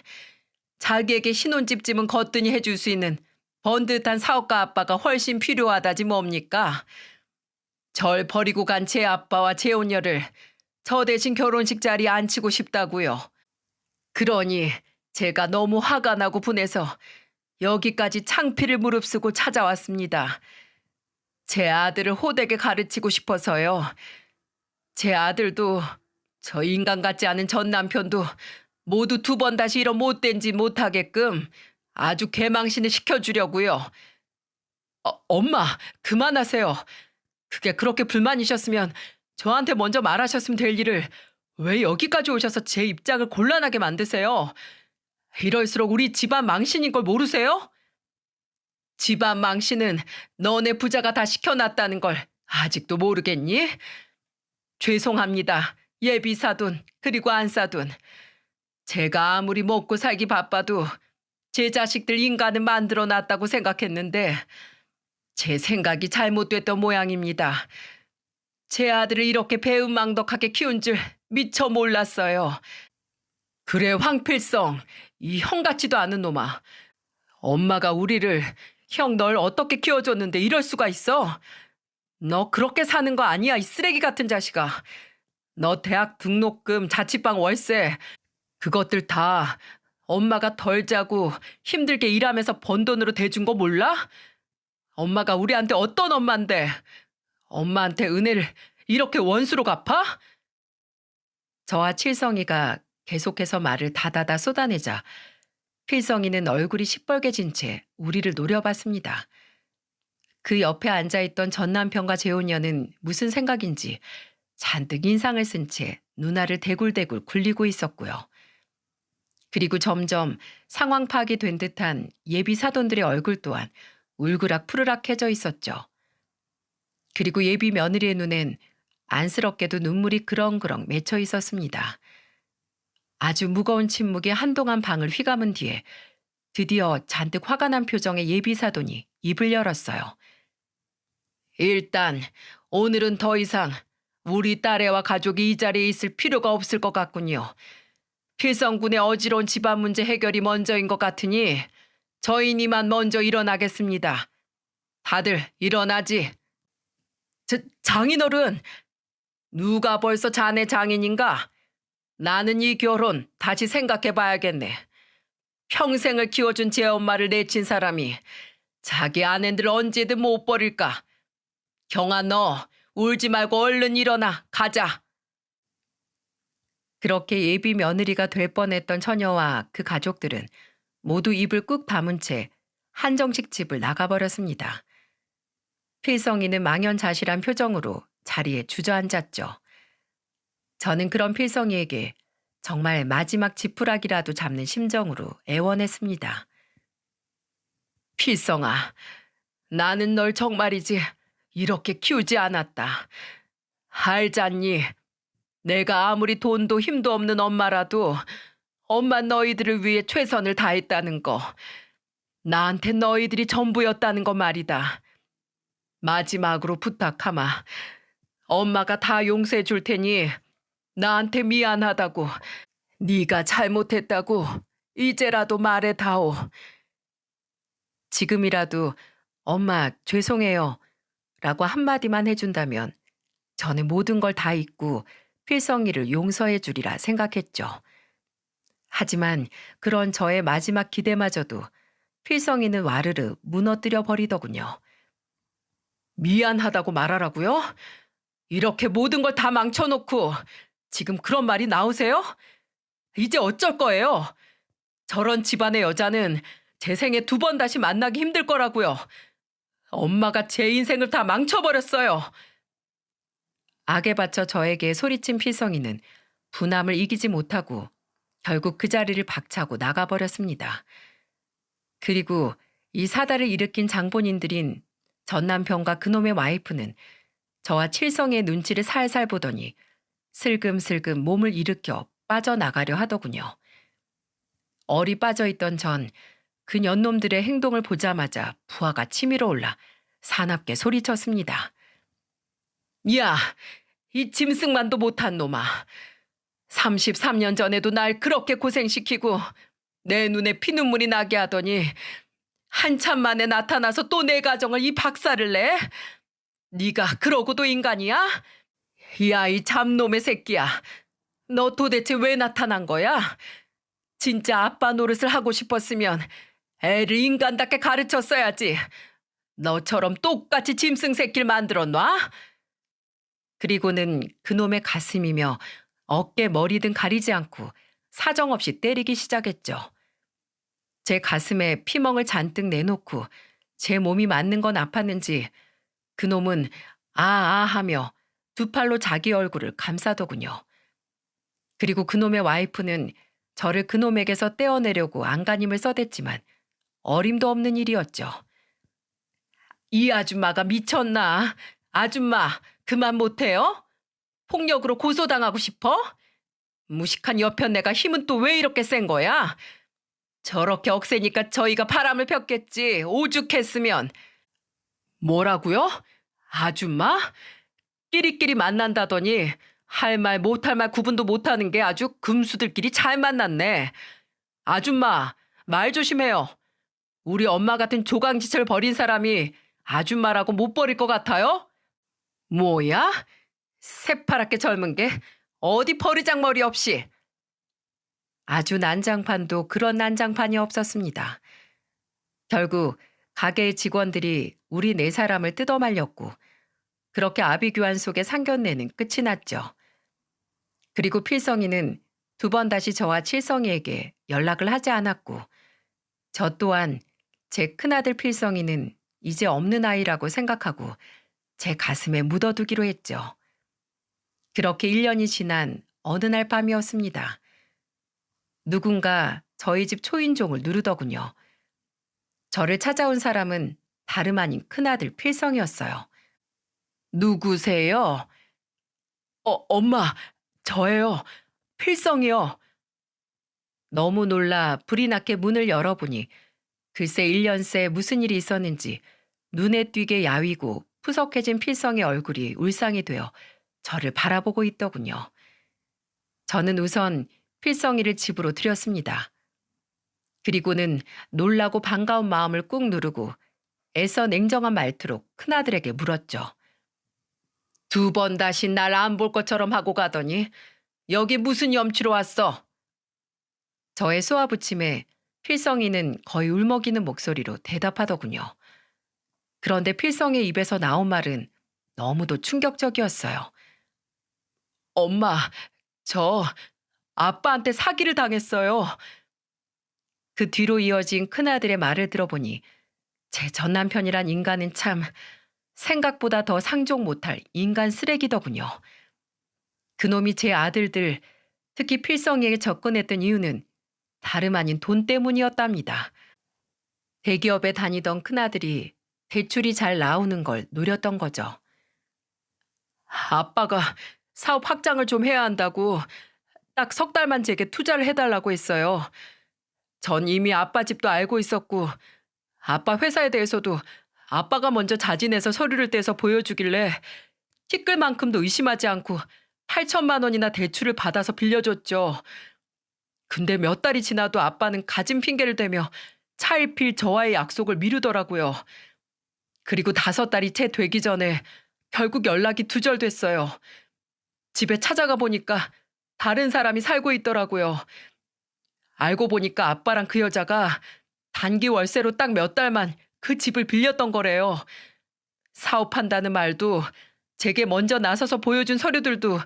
[SPEAKER 1] 자기에게 신혼집쯤은 거뜬히 해줄 수 있는 번듯한 사업가 아빠가 훨씬 필요하다지 뭡니까? 절 버리고 간 제 아빠와 재혼녀를 저 대신 결혼식 자리에 앉히고 싶다고요. 그러니 제가 너무 화가 나고 분해서 여기까지 창피를 무릅쓰고 찾아왔습니다. 제 아들을 호되게 가르치고 싶어서요. 제 아들도 저 인간 같지 않은 전 남편도 모두 두 번 다시 이런 못된 짓 못하게끔 아주 개망신을 시켜주려고요. 엄마, 그만하세요. 그게 그렇게 불만이셨으면 저한테 먼저 말하셨으면 될 일을 왜 여기까지 오셔서 제 입장을 곤란하게 만드세요? 이럴수록 우리 집안 망신인 걸 모르세요? 집안 망신은 너네 부자가 다 시켜놨다는 걸 아직도 모르겠니? 죄송합니다. 예비 사돈 그리고 안사돈. 제가 아무리 먹고 살기 바빠도 제 자식들 인간은 만들어놨다고 생각했는데 제 생각이 잘못됐던 모양입니다. 제 아들을 이렇게 배은망덕하게 키운 줄 미처 몰랐어요. 그래 황필성, 이 형같지도 않은 놈아. 엄마가 우리를 형 널 어떻게 키워줬는데 이럴 수가 있어? 너 그렇게 사는 거 아니야, 이 쓰레기 같은 자식아. 너 대학 등록금, 자취방 월세 그것들 다 엄마가 덜 자고 힘들게 일하면서 번 돈으로 대준 거 몰라? 엄마가 우리한테 어떤 엄마인데 엄마한테 은혜를 이렇게 원수로 갚아? 저와 칠성이가 계속해서 말을 다다다 쏟아내자 필성이는 얼굴이 시뻘개진 채 우리를 노려봤습니다. 그 옆에 앉아있던 전 남편과 재혼녀는 무슨 생각인지 잔뜩 인상을 쓴 채 누나를 대굴대굴 굴리고 있었고요. 그리고 점점 상황 파악이 된 듯한 예비 사돈들의 얼굴 또한 울그락 푸르락해져 있었죠. 그리고 예비 며느리의 눈엔 안쓰럽게도 눈물이 그렁그렁 맺혀 있었습니다. 아주 무거운 침묵이 한동안 방을 휘감은 뒤에 드디어 잔뜩 화가 난 표정의 예비 사돈이 입을 열었어요. 일단 오늘은 더 이상 우리 딸애와 가족이 이 자리에 있을 필요가 없을 것 같군요. 필성군의 어지러운 집안 문제 해결이 먼저인 것 같으니 저희니만 먼저 일어나겠습니다. 다들 일어나지. 장인어른, 누가 벌써 자네 장인인가? 나는 이 결혼 다시 생각해봐야겠네. 평생을 키워준 제 엄마를 내친 사람이 자기 아내들 언제든 못 버릴까? 경아, 너 울지 말고 얼른 일어나 가자. 그렇게 예비 며느리가 될 뻔했던 처녀와 그 가족들은 모두 입을 꾹 다문 채 한정식 집을 나가버렸습니다. 필성이는 망연자실한 표정으로 자리에 주저앉았죠. 저는 그런 필성이에게 정말 마지막 지푸라기라도 잡는 심정으로 애원했습니다. 필성아, 나는 널 정말이지 이렇게 키우지 않았다. 알잖니? 내가 아무리 돈도 힘도 없는 엄마라도 엄마 너희들을 위해 최선을 다했다는 거. 나한테 너희들이 전부였다는 거 말이다. 마지막으로 부탁하마. 엄마가 다 용서해 줄 테니 나한테 미안하다고, 네가 잘못했다고 이제라도 말해다오. 지금이라도 엄마 죄송해요 라고 한마디만 해준다면 저는 모든 걸 다 잊고 필성이를 용서해 주리라 생각했죠. 하지만 그런 저의 마지막 기대마저도 필성이는 와르르 무너뜨려 버리더군요. 미안하다고 말하라고요? 이렇게 모든 걸 다 망쳐놓고 지금 그런 말이 나오세요? 이제 어쩔 거예요? 저런 집안의 여자는 제 생에 2번 다시 만나기 힘들 거라고요. 엄마가 제 인생을 다 망쳐버렸어요. 악에 받쳐 저에게 소리친 필성이는 분함을 이기지 못하고 결국 그 자리를 박차고 나가버렸습니다. 그리고 이 사달을 일으킨 장본인들인 전 남편과 그놈의 와이프는 저와 칠성의 눈치를 살살 보더니 슬금슬금 몸을 일으켜 빠져나가려 하더군요. 얼이 빠져있던 전 그 년놈들의 행동을 보자마자 부하가 치밀어 올라 사납게 소리쳤습니다. 야, 이 짐승만도 못한 놈아. 33년 전에도 날 그렇게 고생시키고 내 눈에 피눈물이 나게 하더니 한참 만에 나타나서 또 내 가정을 이 박살을 내? 네가 그러고도 인간이야? 야, 이 잡놈의 새끼야. 너 도대체 왜 나타난 거야? 진짜 아빠 노릇을 하고 싶었으면 애를 인간답게 가르쳤어야지. 너처럼 똑같이 짐승 새끼를 만들어 놔? 그리고는 그놈의 가슴이며 어깨 머리등 가리지 않고 사정없이 때리기 시작했죠. 제 가슴에 피멍을 잔뜩 내놓고 제 몸이 맞는 건 아팠는지 그놈은 아아 하며 2팔로 자기 얼굴을 감싸더군요. 그리고 그놈의 와이프는 저를 그놈에게서 떼어내려고 안간힘을 써댔지만 어림도 없는 일이었죠. 이 아줌마가 미쳤나? 아줌마 그만 못해요? 폭력으로 고소당하고 싶어? 무식한 여편네가 힘은 또 왜 이렇게 센 거야? 저렇게 억세니까 저희가 바람을 폈겠지. 오죽했으면. 뭐라고요? 아줌마? 끼리끼리 만난다더니 할 말 못할 말 구분도 못하는 게 아주 금수들끼리 잘 만났네. 아줌마 말 조심해요. 우리 엄마 같은 조강지처를 버린 사람이 아줌마라고 못 버릴 것 같아요? 뭐야? 새파랗게 젊은 게 어디 버르장머리 없이. 아주 난장판도 그런 난장판이 없었습니다. 결국 가게의 직원들이 우리 4사람을 뜯어말렸고 그렇게 아비규환 속의 상견례는 끝이 났죠. 그리고 필성이는 2번 다시 저와 칠성이에게 연락을 하지 않았고 저 또한 제 큰아들 필성이는 이제 없는 아이라고 생각하고 제 가슴에 묻어두기로 했죠. 그렇게 1년이 지난 어느 날 밤이었습니다. 누군가 저희 집 초인종을 누르더군요. 저를 찾아온 사람은 다름 아닌 큰아들 필성이었어요. 누구세요? 엄마, 저예요. 필성이요. 너무 놀라 불이 나게 문을 열어보니 글쎄 1년 새 무슨 일이 있었는지 눈에 띄게 야위고 푸석해진 필성의 얼굴이 울상이 되어 저를 바라보고 있더군요. 저는 우선 필성이를 집으로 들였습니다. 그리고는 놀라고 반가운 마음을 꾹 누르고 애써 냉정한 말투로 큰아들에게 물었죠. 2번 다시 날 안 볼 것처럼 하고 가더니 여기 무슨 염치로 왔어? 저의 쏘아붙임에 필성이는 거의 울먹이는 목소리로 대답하더군요. 그런데 필성의 입에서 나온 말은 너무도 충격적이었어요. 엄마, 저 아빠한테 사기를 당했어요. 그 뒤로 이어진 큰아들의 말을 들어보니 제 전남편이란 인간은 참 생각보다 더 상종 못할 인간 쓰레기더군요. 그놈이 제 아들들, 특히 필성이에게 접근했던 이유는 다름 아닌 돈 때문이었답니다. 대기업에 다니던 큰아들이 대출이 잘 나오는 걸 노렸던 거죠. 아빠가 사업 확장을 좀 해야 한다고 딱 3달만 제게 투자를 해달라고 했어요. 전 이미 아빠 집도 알고 있었고 아빠 회사에 대해서도 아빠가 먼저 자진해서 서류를 떼서 보여주길래 티끌만큼도 의심하지 않고 8천만 원이나 대출을 받아서 빌려줬죠. 근데 몇 달이 지나도 아빠는 가진 핑계를 대며 차일필 저와의 약속을 미루더라고요. 그리고 5달이 채 되기 전에 결국 연락이 두절됐어요. 집에 찾아가 보니까 다른 사람이 살고 있더라고요. 알고 보니까 아빠랑 그 여자가 단기 월세로 딱 몇 달만 그 집을 빌렸던 거래요. 사업한다는 말도 제게 먼저 나서서 보여준 서류들도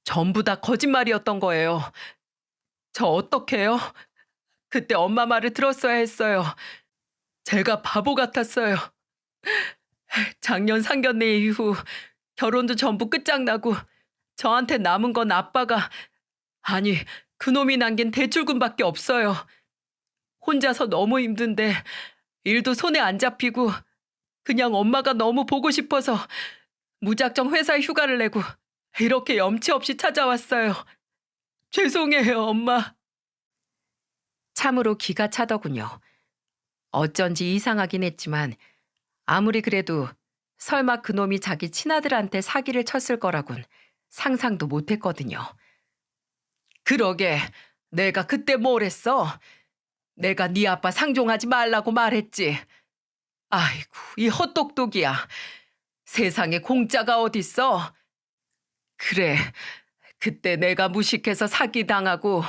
[SPEAKER 1] 전부 다 거짓말이었던 거예요. 저 어떡해요? 그때 엄마 말을 들었어야 했어요. 제가 바보 같았어요. 작년 상견례 이후 결혼도 전부 끝장나고 저한테 남은 건 아빠가, 아니 그놈이 남긴 대출금밖에 없어요. 혼자서 너무 힘든데 일도 손에 안 잡히고 그냥 엄마가 너무 보고 싶어서 무작정 회사에 휴가를 내고 이렇게 염치 없이 찾아왔어요. 죄송해요, 엄마. 참으로 기가 차더군요. 어쩐지 이상하긴 했지만 아무리 그래도 설마 그놈이 자기 친아들한테 사기를 쳤을 거라곤 상상도 못했거든요. 그러게 내가 그때 뭘 했어? 내가 네 아빠 상종하지 말라고 말했지. 아이고 이 헛똑똑이야. 세상에 공짜가 어딨어? 그래 그때 내가 무식해서 사기당하고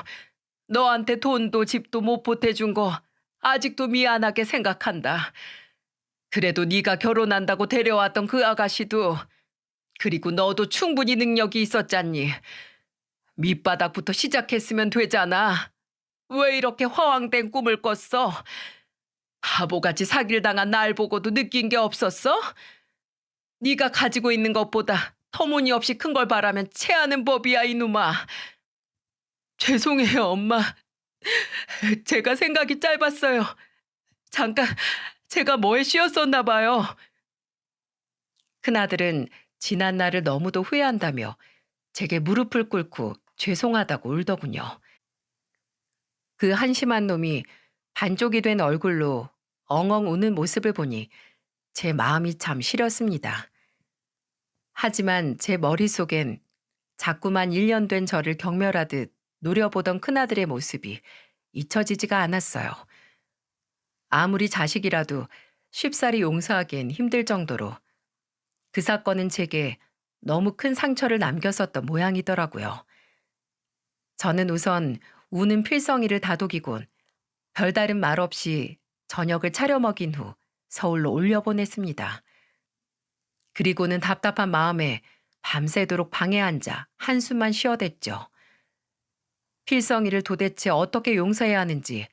[SPEAKER 1] 너한테 돈도 집도 못 보태준 거 아직도 미안하게 생각한다. 그래도 네가 결혼한다고 데려왔던 그 아가씨도 그리고 너도 충분히 능력이 있었잖니. 밑바닥부터 시작했으면 되잖아. 왜 이렇게 허황된 꿈을 꿨어? 바보같이 사기를 당한 날 보고도 느낀 게 없었어? 네가 가지고 있는 것보다 터무니없이 큰 걸 바라면 체하는 법이야 이놈아. 죄송해요 엄마. 제가 생각이 짧았어요. 잠깐 제가 뭐에 씌었었나 봐요. 큰아들은 지난 날을 너무도 후회한다며 제게 무릎을 꿇고 죄송하다고 울더군요. 그 한심한 놈이 반쪽이 된 얼굴로 엉엉 우는 모습을 보니 제 마음이 참 시렸습니다. 하지만 제 머릿속엔 자꾸만 1년 된 저를 경멸하듯 노려보던 큰아들의 모습이 잊혀지지가 않았어요. 아무리 자식이라도 쉽사리 용서하기엔 힘들 정도로 그 사건은 제게 너무 큰 상처를 남겼었던 모양이더라고요. 저는 우선 우는 필성이를 다독이곤 별다른 말 없이 저녁을 차려 먹인 후 서울로 올려보냈습니다. 그리고는 답답한 마음에 밤새도록 방에 앉아 한숨만 쉬어댔죠. 필성이를 도대체 어떻게 용서해야 하는지,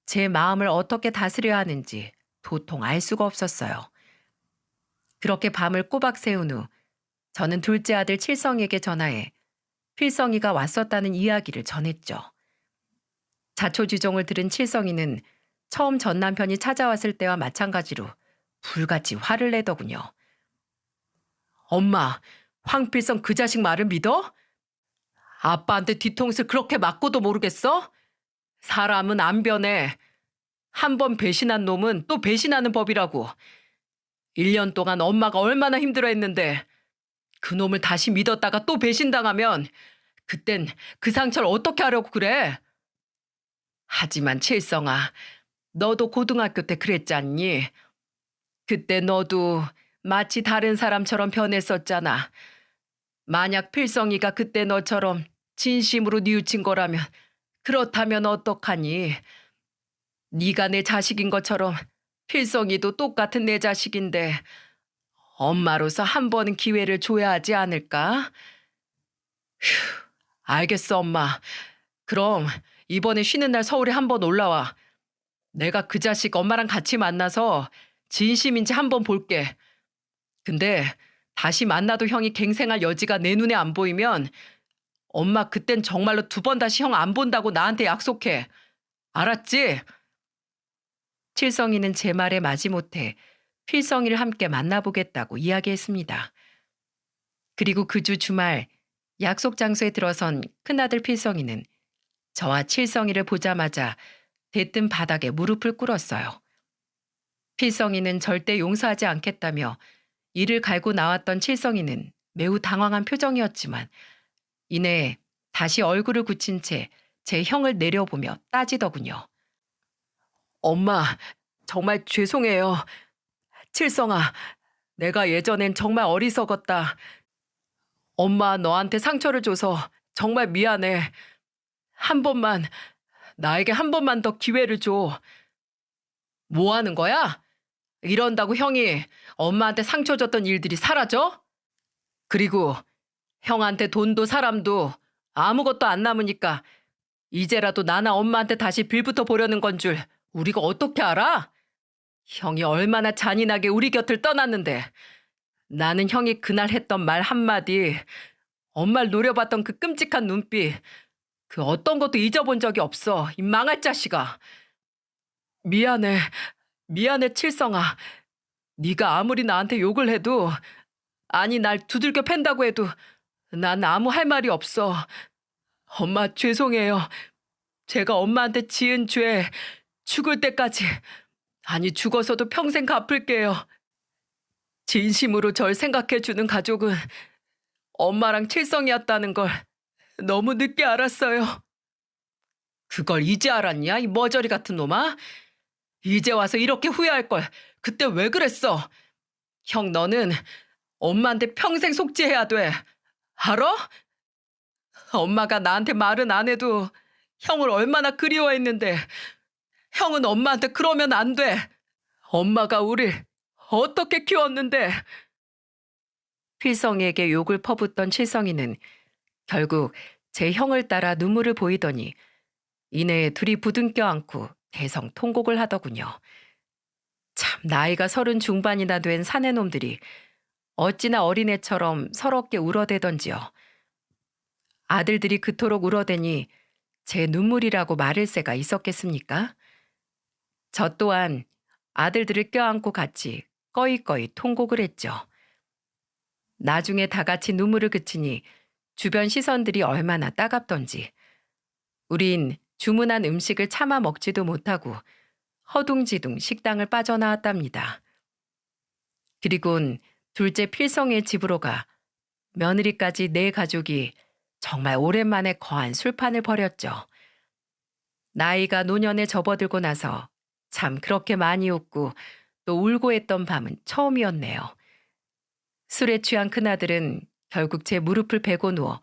[SPEAKER 1] 제 마음을 어떻게 다스려야 하는지 도통 알 수가 없었어요. 그렇게 밤을 꼬박 새운 후 저는 둘째 아들 칠성에게 전화해 필성이가 왔었다는 이야기를 전했죠. 자초지종을 들은 칠성이는 처음 전 남편이 찾아왔을 때와 마찬가지로 불같이 화를 내더군요. 엄마, 황필성 그 자식 말을 믿어? 아빠한테 뒤통수를 그렇게 맞고도 모르겠어? 사람은 안 변해. 한 번 배신한 놈은 또 배신하는 법이라고. 1년 동안 엄마가 얼마나 힘들어했는데 그 놈을 다시 믿었다가 또 배신당하면 그땐 그 상처를 어떻게 하려고 그래? 하지만 칠성아, 너도 고등학교 때 그랬잖니. 그때 너도 마치 다른 사람처럼 변했었잖아. 만약 필성이가 그때 너처럼 진심으로 뉘우친 거라면 그렇다면 어떡하니? 네가 내 자식인 것처럼 필성이도 똑같은 내 자식인데 엄마로서 한 번은 기회를 줘야 하지 않을까? 알겠어, 엄마. 그럼 이번에 쉬는 날 서울에 한번 올라와. 내가 그 자식 엄마랑 같이 만나서 진심인지 한번 볼게. 근데 다시 만나도 형이 갱생할 여지가 내 눈에 안 보이면 엄마 그땐 정말로 2번 다시 형 안 본다고 나한테 약속해. 알았지? 칠성이는 제 말에 마지못해 필성이를 함께 만나보겠다고 이야기했습니다. 그리고 그 주 주말 약속 장소에 들어선 큰아들 필성이는 저와 칠성이를 보자마자 대뜸 바닥에 무릎을 꿇었어요. 필성이는 절대 용서하지 않겠다며 이를 갈고 나왔던 칠성이는 매우 당황한 표정이었지만 이내 다시 얼굴을 굳힌 채 제 형을 내려보며 따지더군요. 엄마, 정말 죄송해요. 칠성아, 내가 예전엔 정말 어리석었다. 엄마 너한테 상처를 줘서 정말 미안해. 한 번만, 나에게 한 번만 더 기회를 줘. 뭐 하는 거야? 이런다고 형이 엄마한테 상처 줬던 일들이 사라져? 그리고 형한테 돈도 사람도 아무것도 안 남으니까 이제라도 나나 엄마한테 다시 빌붙어 보려는 건 줄 우리가 어떻게 알아? 형이 얼마나 잔인하게 우리 곁을 떠났는데 나는 형이 그날 했던 말 한마디, 엄마를 노려봤던 그 끔찍한 눈빛, 그 어떤 것도 잊어본 적이 없어. 이 망할 자식아. 미안해. 미안해 칠성아. 네가 아무리 나한테 욕을 해도 아니 날 두들겨 팬다고 해도 난 아무 할 말이 없어. 엄마 죄송해요. 제가 엄마한테 지은 죄 죽을 때까지 아니 죽어서도 평생 갚을게요. 진심으로 절 생각해주는 가족은 엄마랑 칠성이었다는 걸 너무 늦게 알았어요. 그걸 이제 알았냐 이 머저리 같은 놈아? 이제 와서 이렇게 후회할 걸 그때 왜 그랬어? 형 너는 엄마한테 평생 속죄해야 돼. 알아? 엄마가 나한테 말은 안 해도 형을 얼마나 그리워했는데 형은 엄마한테 그러면 안 돼. 엄마가 우릴 어떻게 키웠는데. 필성이에게 욕을 퍼붓던 칠성이는 결국 제 형을 따라 눈물을 보이더니 이내 둘이 부둥켜 안고 대성통곡을 하더군요. 참 나이가 30 중반이나 된 사내놈들이 어찌나 어린애처럼 서럽게 울어대던지요. 아들들이 그토록 울어대니 제 눈물이라고 말일 새가 있었겠습니까? 저 또한 아들들을 껴안고 같이 꺼이꺼이 통곡을 했죠. 나중에 다 같이 눈물을 그치니 주변 시선들이 얼마나 따갑던지 우린 주문한 음식을 차마 먹지도 못하고 허둥지둥 식당을 빠져나왔답니다. 그리곤 둘째 필성의 집으로 가 며느리까지 네 가족이 정말 오랜만에 거한 술판을 벌였죠. 나이가 노년에 접어들고 나서 참 그렇게 많이 웃고 또 울고 했던 밤은 처음이었네요. 술에 취한 큰아들은 결국 제 무릎을 베고 누워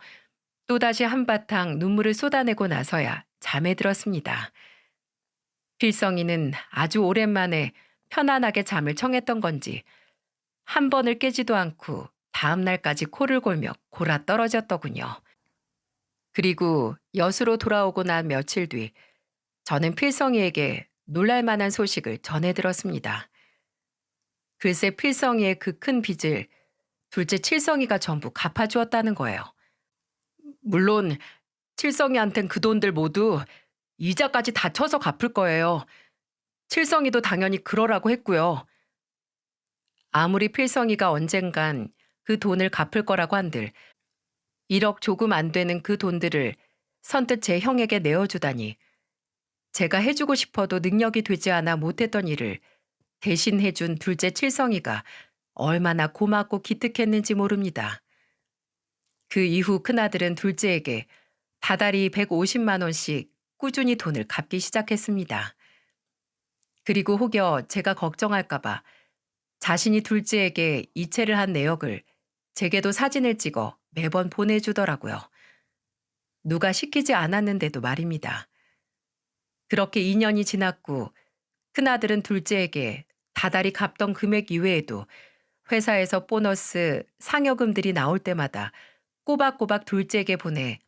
[SPEAKER 1] 또다시 한바탕 눈물을 쏟아내고 나서야 잠에 들었습니다. 필성이는 아주 오랜만에 편안하게 잠을 청했던 건지 한 번을 깨지도 않고 다음 날까지 코를 골며 골아 떨어졌더군요. 그리고 여수로 돌아오고 난 며칠 뒤 저는 필성이에게 놀랄만한 소식을 전해 들었습니다. 글쎄 필성이의 그 큰 빚을 둘째 칠성이가 전부 갚아주었다는 거예요. 물론 칠성이한텐 그 돈들 모두 이자까지 다 쳐서 갚을 거예요. 칠성이도 당연히 그러라고 했고요. 아무리 필성이가 언젠간 그 돈을 갚을 거라고 한들 1억 조금 안 되는 그 돈들을 선뜻 제 형에게 내어주다니 제가 해주고 싶어도 능력이 되지 않아 못했던 일을 대신 해준 둘째 칠성이가 얼마나 고맙고 기특했는지 모릅니다. 그 이후 큰아들은 둘째에게 다달이 150만 원씩 꾸준히 돈을 갚기 시작했습니다. 그리고 혹여 제가 걱정할까봐 자신이 둘째에게 이체를 한 내역을 제게도 사진을 찍어 매번 보내주더라고요. 누가 시키지 않았는데도 말입니다. 그렇게 2년이 지났고 큰아들은 둘째에게 다달이 갚던 금액 이외에도 회사에서 보너스, 상여금들이 나올 때마다 꼬박꼬박 둘째에게 보내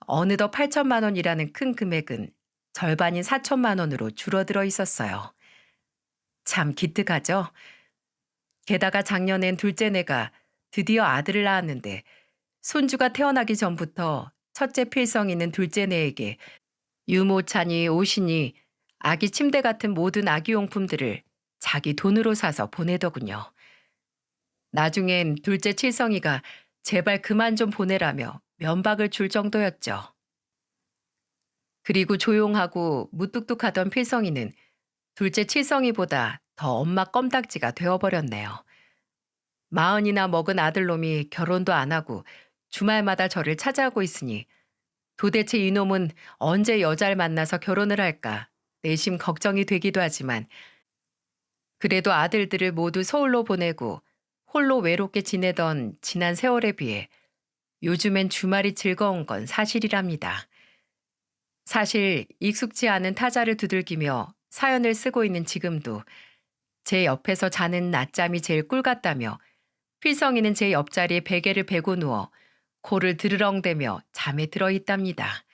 [SPEAKER 1] 어느덧 8천만 원이라는 큰 금액은 절반인 4천만 원으로 줄어들어 있었어요. 참 기특하죠? 게다가 작년엔 둘째네가 드디어 아들을 낳았는데 손주가 태어나기 전부터 첫째 필성이는 둘째네에게 유모차니 옷이니 아기 침대 같은 모든 아기용품들을 자기 돈으로 사서 보내더군요. 나중엔 둘째 칠성이가 제발 그만 좀 보내라며 면박을 줄 정도였죠. 그리고 조용하고 무뚝뚝하던 필성이는 둘째 칠성이보다 더 엄마 껌딱지가 되어버렸네요. 40이나 먹은 아들놈이 결혼도 안 하고 주말마다 저를 찾아오고 있으니 도대체 이놈은 언제 여자를 만나서 결혼을 할까 내심 걱정이 되기도 하지만 그래도 아들들을 모두 서울로 보내고 홀로 외롭게 지내던 지난 세월에 비해 요즘엔 주말이 즐거운 건 사실이랍니다. 사실 익숙지 않은 타자를 두들기며 사연을 쓰고 있는 지금도 제 옆에서 자는 낮잠이 제일 꿀 같다며 필성이는 제 옆자리에 베개를 베고 누워 코를 드르렁대며 잠에 들어 있답니다.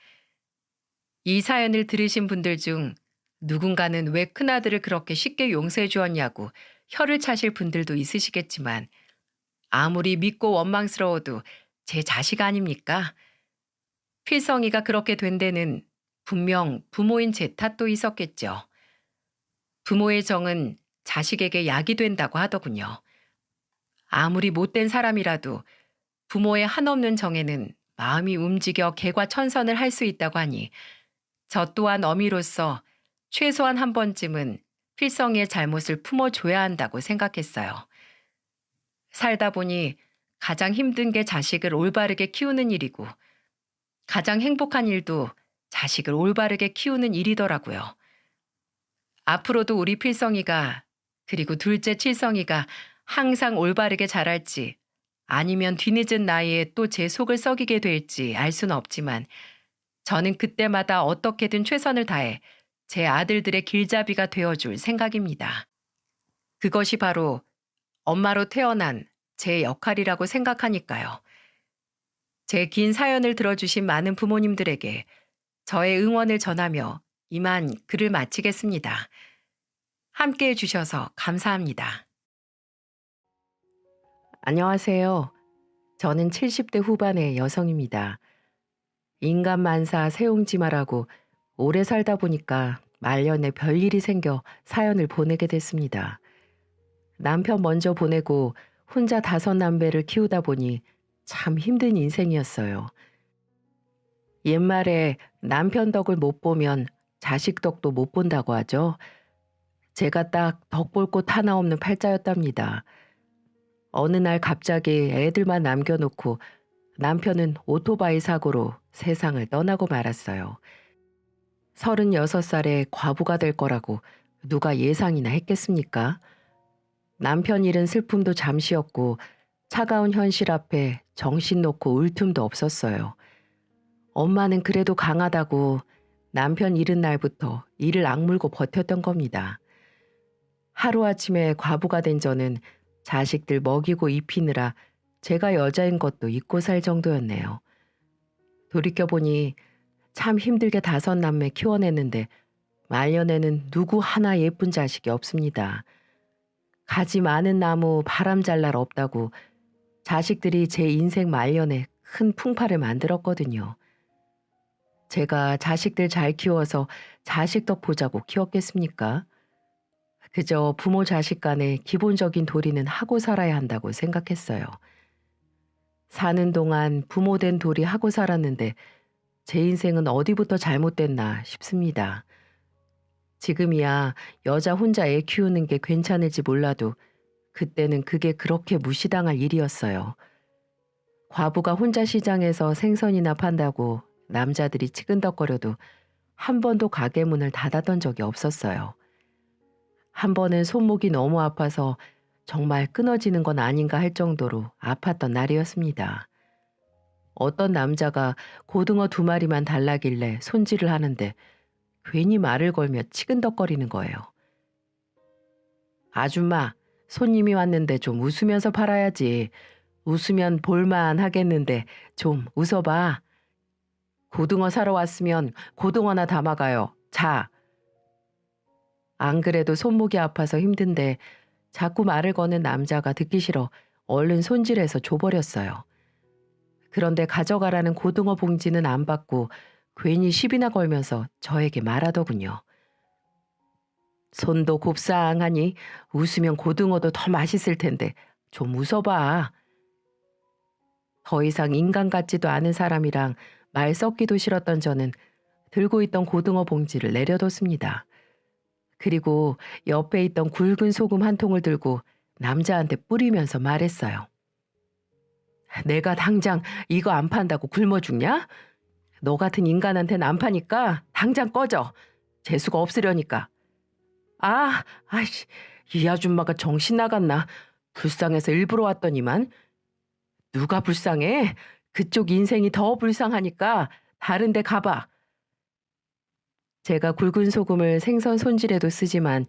[SPEAKER 1] 이 사연을 들으신 분들 중 누군가는 왜 큰아들을 그렇게 쉽게 용서해 주었냐고 혀를 차실 분들도 있으시겠지만 아무리 믿고 원망스러워도 제 자식 아닙니까? 필성이가 그렇게 된 데는 분명 부모인 제 탓도 있었겠죠. 부모의 정은 자식에게 약이 된다고 하더군요. 아무리 못된 사람이라도 부모의 한없는 정에는 마음이 움직여 개과천선을 할 수 있다고 하니 저 또한 어미로서 최소한 한 번쯤은 필성이의 잘못을 품어줘야 한다고 생각했어요. 살다 보니 가장 힘든 게 자식을 올바르게 키우는 일이고 가장 행복한 일도 자식을 올바르게 키우는 일이더라고요. 앞으로도 우리 필성이가 그리고 둘째 칠성이가 항상 올바르게 자랄지 아니면 뒤늦은 나이에 또 제 속을 썩이게 될지 알 수는 없지만 저는 그때마다 어떻게든 최선을 다해 제 아들들의 길잡이가 되어줄 생각입니다. 그것이 바로 엄마로 태어난 제 역할이라고 생각하니까요. 제 긴 사연을 들어주신 많은 부모님들에게 저의 응원을 전하며 이만 글을 마치겠습니다. 함께 해주셔서 감사합니다. 안녕하세요. 저는 70대 후반의 여성입니다. 인간 만사 세웅지마라고 오래 살다 보니까 말년에 별일이 생겨 사연을 보내게 됐습니다. 남편 먼저 보내고 혼자 5남매를 키우다 보니 참 힘든 인생이었어요. 옛말에 남편 덕을 못 보면 자식 덕도 못 본다고 하죠. 제가 딱 덕 볼 곳 하나 없는 팔자였답니다. 어느 날 갑자기 애들만 남겨놓고 남편은 오토바이 사고로 세상을 떠나고 말았어요. 36살에 과부가 될 거라고 누가 예상이나 했겠습니까? 남편 잃은 슬픔도 잠시였고 차가운 현실 앞에 정신 놓고 울 틈도 없었어요. 엄마는 그래도 강하다고 남편 잃은 날부터 이를 악물고 버텼던 겁니다. 하루아침에 과부가 된 저는 자식들 먹이고 입히느라 제가 여자인 것도 잊고 살 정도였네요. 돌이켜보니 참 힘들게 5남매 키워냈는데 말년에는 누구 하나 예쁜 자식이 없습니다. 가지 많은 나무 바람 잘 날 없다고 자식들이 제 인생 말년에 큰 풍파를 만들었거든요. 제가 자식들 잘 키워서 자식 덕 보자고 키웠겠습니까? 그저 부모 자식 간의 기본적인 도리는 하고 살아야 한다고 생각했어요. 사는 동안 부모 된 도리 하고 살았는데 제 인생은 어디부터 잘못됐나 싶습니다. 지금이야 여자 혼자 애 키우는 게 괜찮을지 몰라도 그때는 그게 그렇게 무시당할 일이었어요. 과부가 혼자 시장에서 생선이나 판다고 남자들이 치근덕거려도 한 번도 가게 문을 닫았던 적이 없었어요. 한 번은 손목이 너무 아파서 정말 끊어지는 건 아닌가 할 정도로 아팠던 날이었습니다. 어떤 남자가 고등어 2마리만 달라길래 손질을 하는데 괜히 말을 걸며 치근덕거리는 거예요. 아줌마, 손님이 왔는데 좀 웃으면서 팔아야지. 웃으면 볼만 하겠는데 좀 웃어봐. 고등어 사러 왔으면 고등어나 담아가요. 자. 안 그래도 손목이 아파서 힘든데 자꾸 말을 거는 남자가 듣기 싫어 얼른 손질해서 줘버렸어요. 그런데 가져가라는 고등어 봉지는 안 받고 괜히 시비나 걸면서 저에게 말하더군요. 손도 곱상하니 웃으면 고등어도 더 맛있을 텐데 좀 웃어봐. 더 이상 인간 같지도 않은 사람이랑 말 섞기도 싫었던 저는 들고 있던 고등어 봉지를 내려뒀습니다. 그리고 옆에 있던 굵은 소금 한 통을 들고 남자한테 뿌리면서 말했어요. 내가 당장 이거 안 판다고 굶어 죽냐? 너 같은 인간한테는 안 파니까 당장 꺼져. 재수가 없으려니까. 아이씨, 이 아줌마가 정신 나갔나? 불쌍해서 일부러 왔더니만. 누가 불쌍해? 그쪽 인생이 더 불쌍하니까 다른 데 가봐. 제가 굵은 소금을 생선 손질에도 쓰지만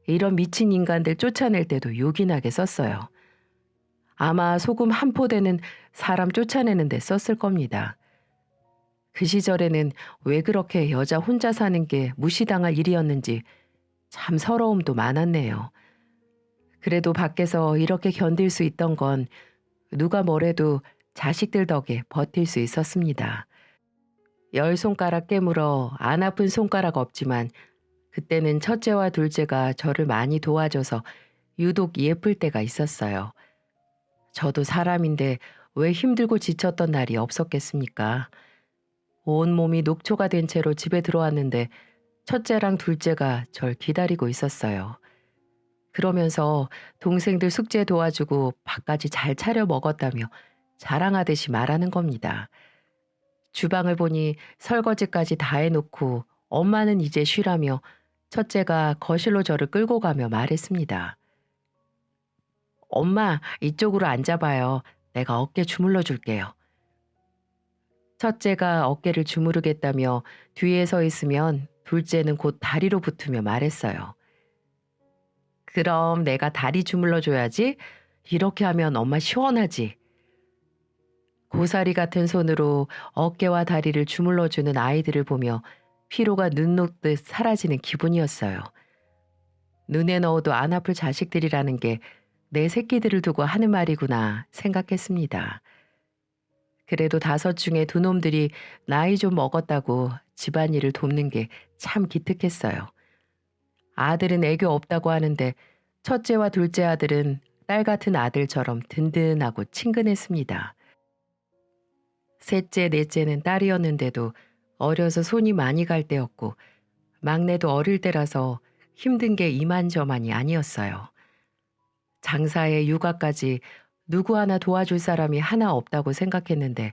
[SPEAKER 1] 이런 미친 인간들 쫓아낼 때도 요긴하게 썼어요. 아마 소금 한 포대는 사람 쫓아내는 데 썼을 겁니다. 그 시절에는 왜 그렇게 여자 혼자 사는 게 무시당할 일이었는지 참 서러움도 많았네요. 그래도 밖에서 이렇게 견딜 수 있던 건 누가 뭐래도 자식들 덕에 버틸 수 있었습니다. 10손가락 깨물어 안 아픈 손가락 없지만 그때는 첫째와 둘째가 저를 많이 도와줘서 유독 예쁠 때가 있었어요. 저도 사람인데 왜 힘들고 지쳤던 날이 없었겠습니까? 온몸이 녹초가 된 채로 집에 들어왔는데 첫째랑 둘째가 절 기다리고 있었어요. 그러면서 동생들 숙제 도와주고 밥까지 잘 차려 먹었다며 자랑하듯이 말하는 겁니다. 주방을 보니 설거지까지 다 해놓고 엄마는 이제 쉬라며 첫째가 거실로 저를 끌고 가며 말했습니다. 엄마, 이쪽으로 앉아봐요. 내가 어깨 주물러 줄게요. 첫째가 어깨를 주무르겠다며 뒤에 서 있으면 둘째는 곧 다리로 붙으며 말했어요. 그럼 내가 다리 주물러 줘야지. 이렇게 하면 엄마 시원하지. 고사리 같은 손으로 어깨와 다리를 주물러주는 아이들을 보며 피로가 눈 녹듯 사라지는 기분이었어요. 눈에 넣어도 안 아플 자식들이라는 게 내 새끼들을 두고 하는 말이구나 생각했습니다. 그래도 5 중에 2 놈들이 나이 좀 먹었다고 집안일을 돕는 게 참 기특했어요. 아들은 애교 없다고 하는데 첫째와 둘째 아들은 딸 같은 아들처럼 든든하고 친근했습니다. 셋째, 넷째는 딸이었는데도 어려서 손이 많이 갈 때였고 막내도 어릴 때라서 힘든 게 이만저만이 아니었어요. 장사에 육아까지 누구 하나 도와줄 사람이 하나 없다고 생각했는데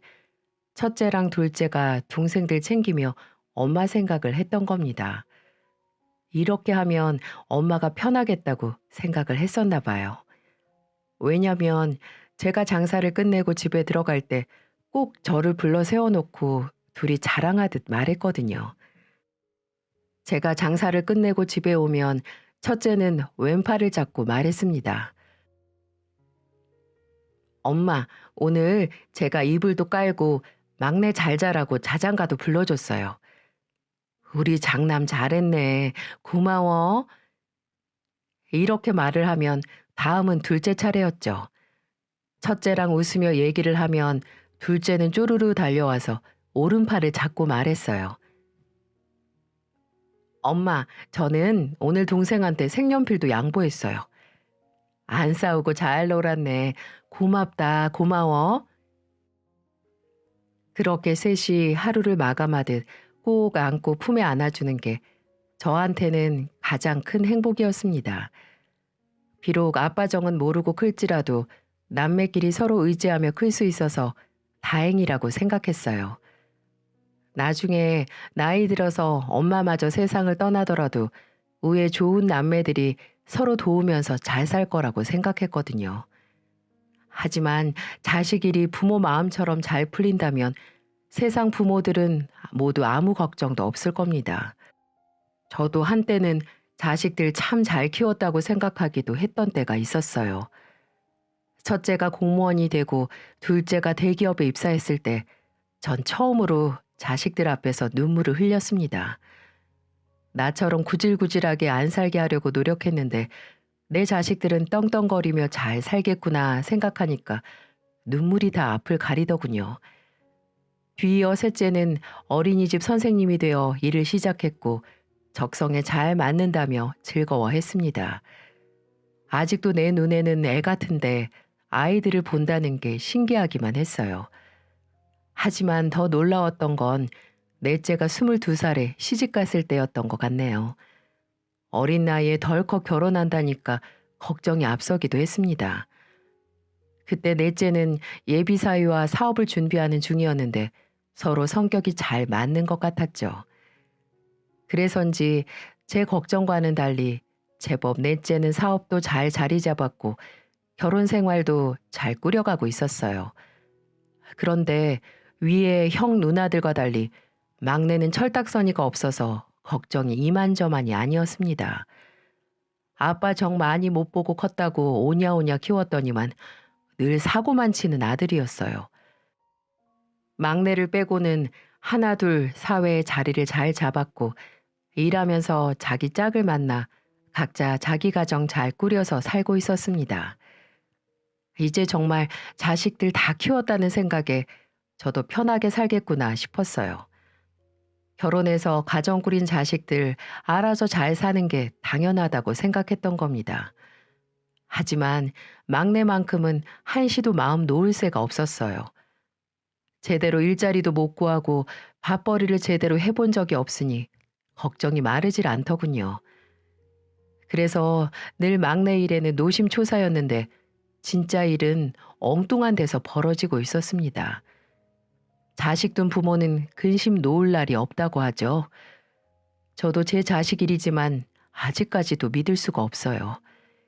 [SPEAKER 1] 첫째랑 둘째가 동생들 챙기며 엄마 생각을 했던 겁니다. 이렇게 하면 엄마가 편하겠다고 생각을 했었나 봐요. 왜냐면 제가 장사를 끝내고 집에 들어갈 때 꼭 저를 불러 세워놓고 둘이 자랑하듯 말했거든요. 제가 장사를 끝내고 집에 오면 첫째는 왼팔을 잡고 말했습니다. 엄마, 오늘 제가 이불도 깔고 막내 잘 자라고 자장가도 불러줬어요. 우리 장남 잘했네. 고마워. 이렇게 말을 하면 다음은 둘째 차례였죠. 첫째랑 웃으며 얘기를 하면 둘째는 쪼르르 달려와서 오른팔을 잡고 말했어요. 엄마, 저는 오늘 동생한테 색연필도 양보했어요. 안 싸우고 잘 놀았네. 고맙다, 고마워. 그렇게 셋이 하루를 마감하듯 꼭 안고 품에 안아주는 게 저한테는 가장 큰 행복이었습니다. 비록 아빠 정은 모르고 클지라도 남매끼리 서로 의지하며 클 수 있어서 다행이라고 생각했어요. 나중에 나이 들어서 엄마마저 세상을 떠나더라도 우애 좋은 남매들이 서로 도우면서 잘 살 거라고 생각했거든요. 하지만 자식 일이 부모 마음처럼 잘 풀린다면 세상 부모들은 모두 아무 걱정도 없을 겁니다. 저도 한때는 자식들 참 잘 키웠다고 생각하기도 했던 때가 있었어요. 첫째가 공무원이 되고 둘째가 대기업에 입사했을 때 전 처음으로 자식들 앞에서 눈물을 흘렸습니다. 나처럼 구질구질하게 안 살게 하려고 노력했는데 내 자식들은 떵떵거리며 잘 살겠구나 생각하니까 눈물이 다 앞을 가리더군요. 뒤이어 셋째는 어린이집 선생님이 되어 일을 시작했고 적성에 잘 맞는다며 즐거워했습니다. 아직도 내 눈에는 애 같은데 아이들을 본다는 게 신기하기만 했어요. 하지만 더 놀라웠던 건 넷째가 22살에 시집갔을 때였던 것 같네요. 어린 나이에 덜컥 결혼한다니까 걱정이 앞서기도 했습니다. 그때 넷째는 예비사위와 사업을 준비하는 중이었는데 서로 성격이 잘 맞는 것 같았죠. 그래서인지 제 걱정과는 달리 제법 넷째는 사업도 잘 자리 잡았고 결혼 생활도 잘 꾸려가고 있었어요. 그런데 위에 형 누나들과 달리 막내는 철딱서니가 없어서 걱정이 이만저만이 아니었습니다. 아빠 정 많이 못 보고 컸다고 오냐오냐 키웠더니만 늘 사고만 치는 아들이었어요. 막내를 빼고는 하나 둘 사회의 자리를 잘 잡았고 일하면서 자기 짝을 만나 각자 자기 가정 잘 꾸려서 살고 있었습니다. 이제 정말 자식들 다 키웠다는 생각에 저도 편하게 살겠구나 싶었어요. 결혼해서 가정 꾸린 자식들 알아서 잘 사는 게 당연하다고 생각했던 겁니다. 하지만 막내만큼은 한시도 마음 놓을 새가 없었어요. 제대로 일자리도 못 구하고 밥벌이를 제대로 해본 적이 없으니 걱정이 마르질 않더군요. 그래서 늘 막내 일에는 노심초사였는데 진짜 일은 엉뚱한 데서 벌어지고 있었습니다. 자식 둔 부모는 근심 놓을 날이 없다고 하죠. 저도 제 자식 일이지만 아직까지도 믿을 수가 없어요.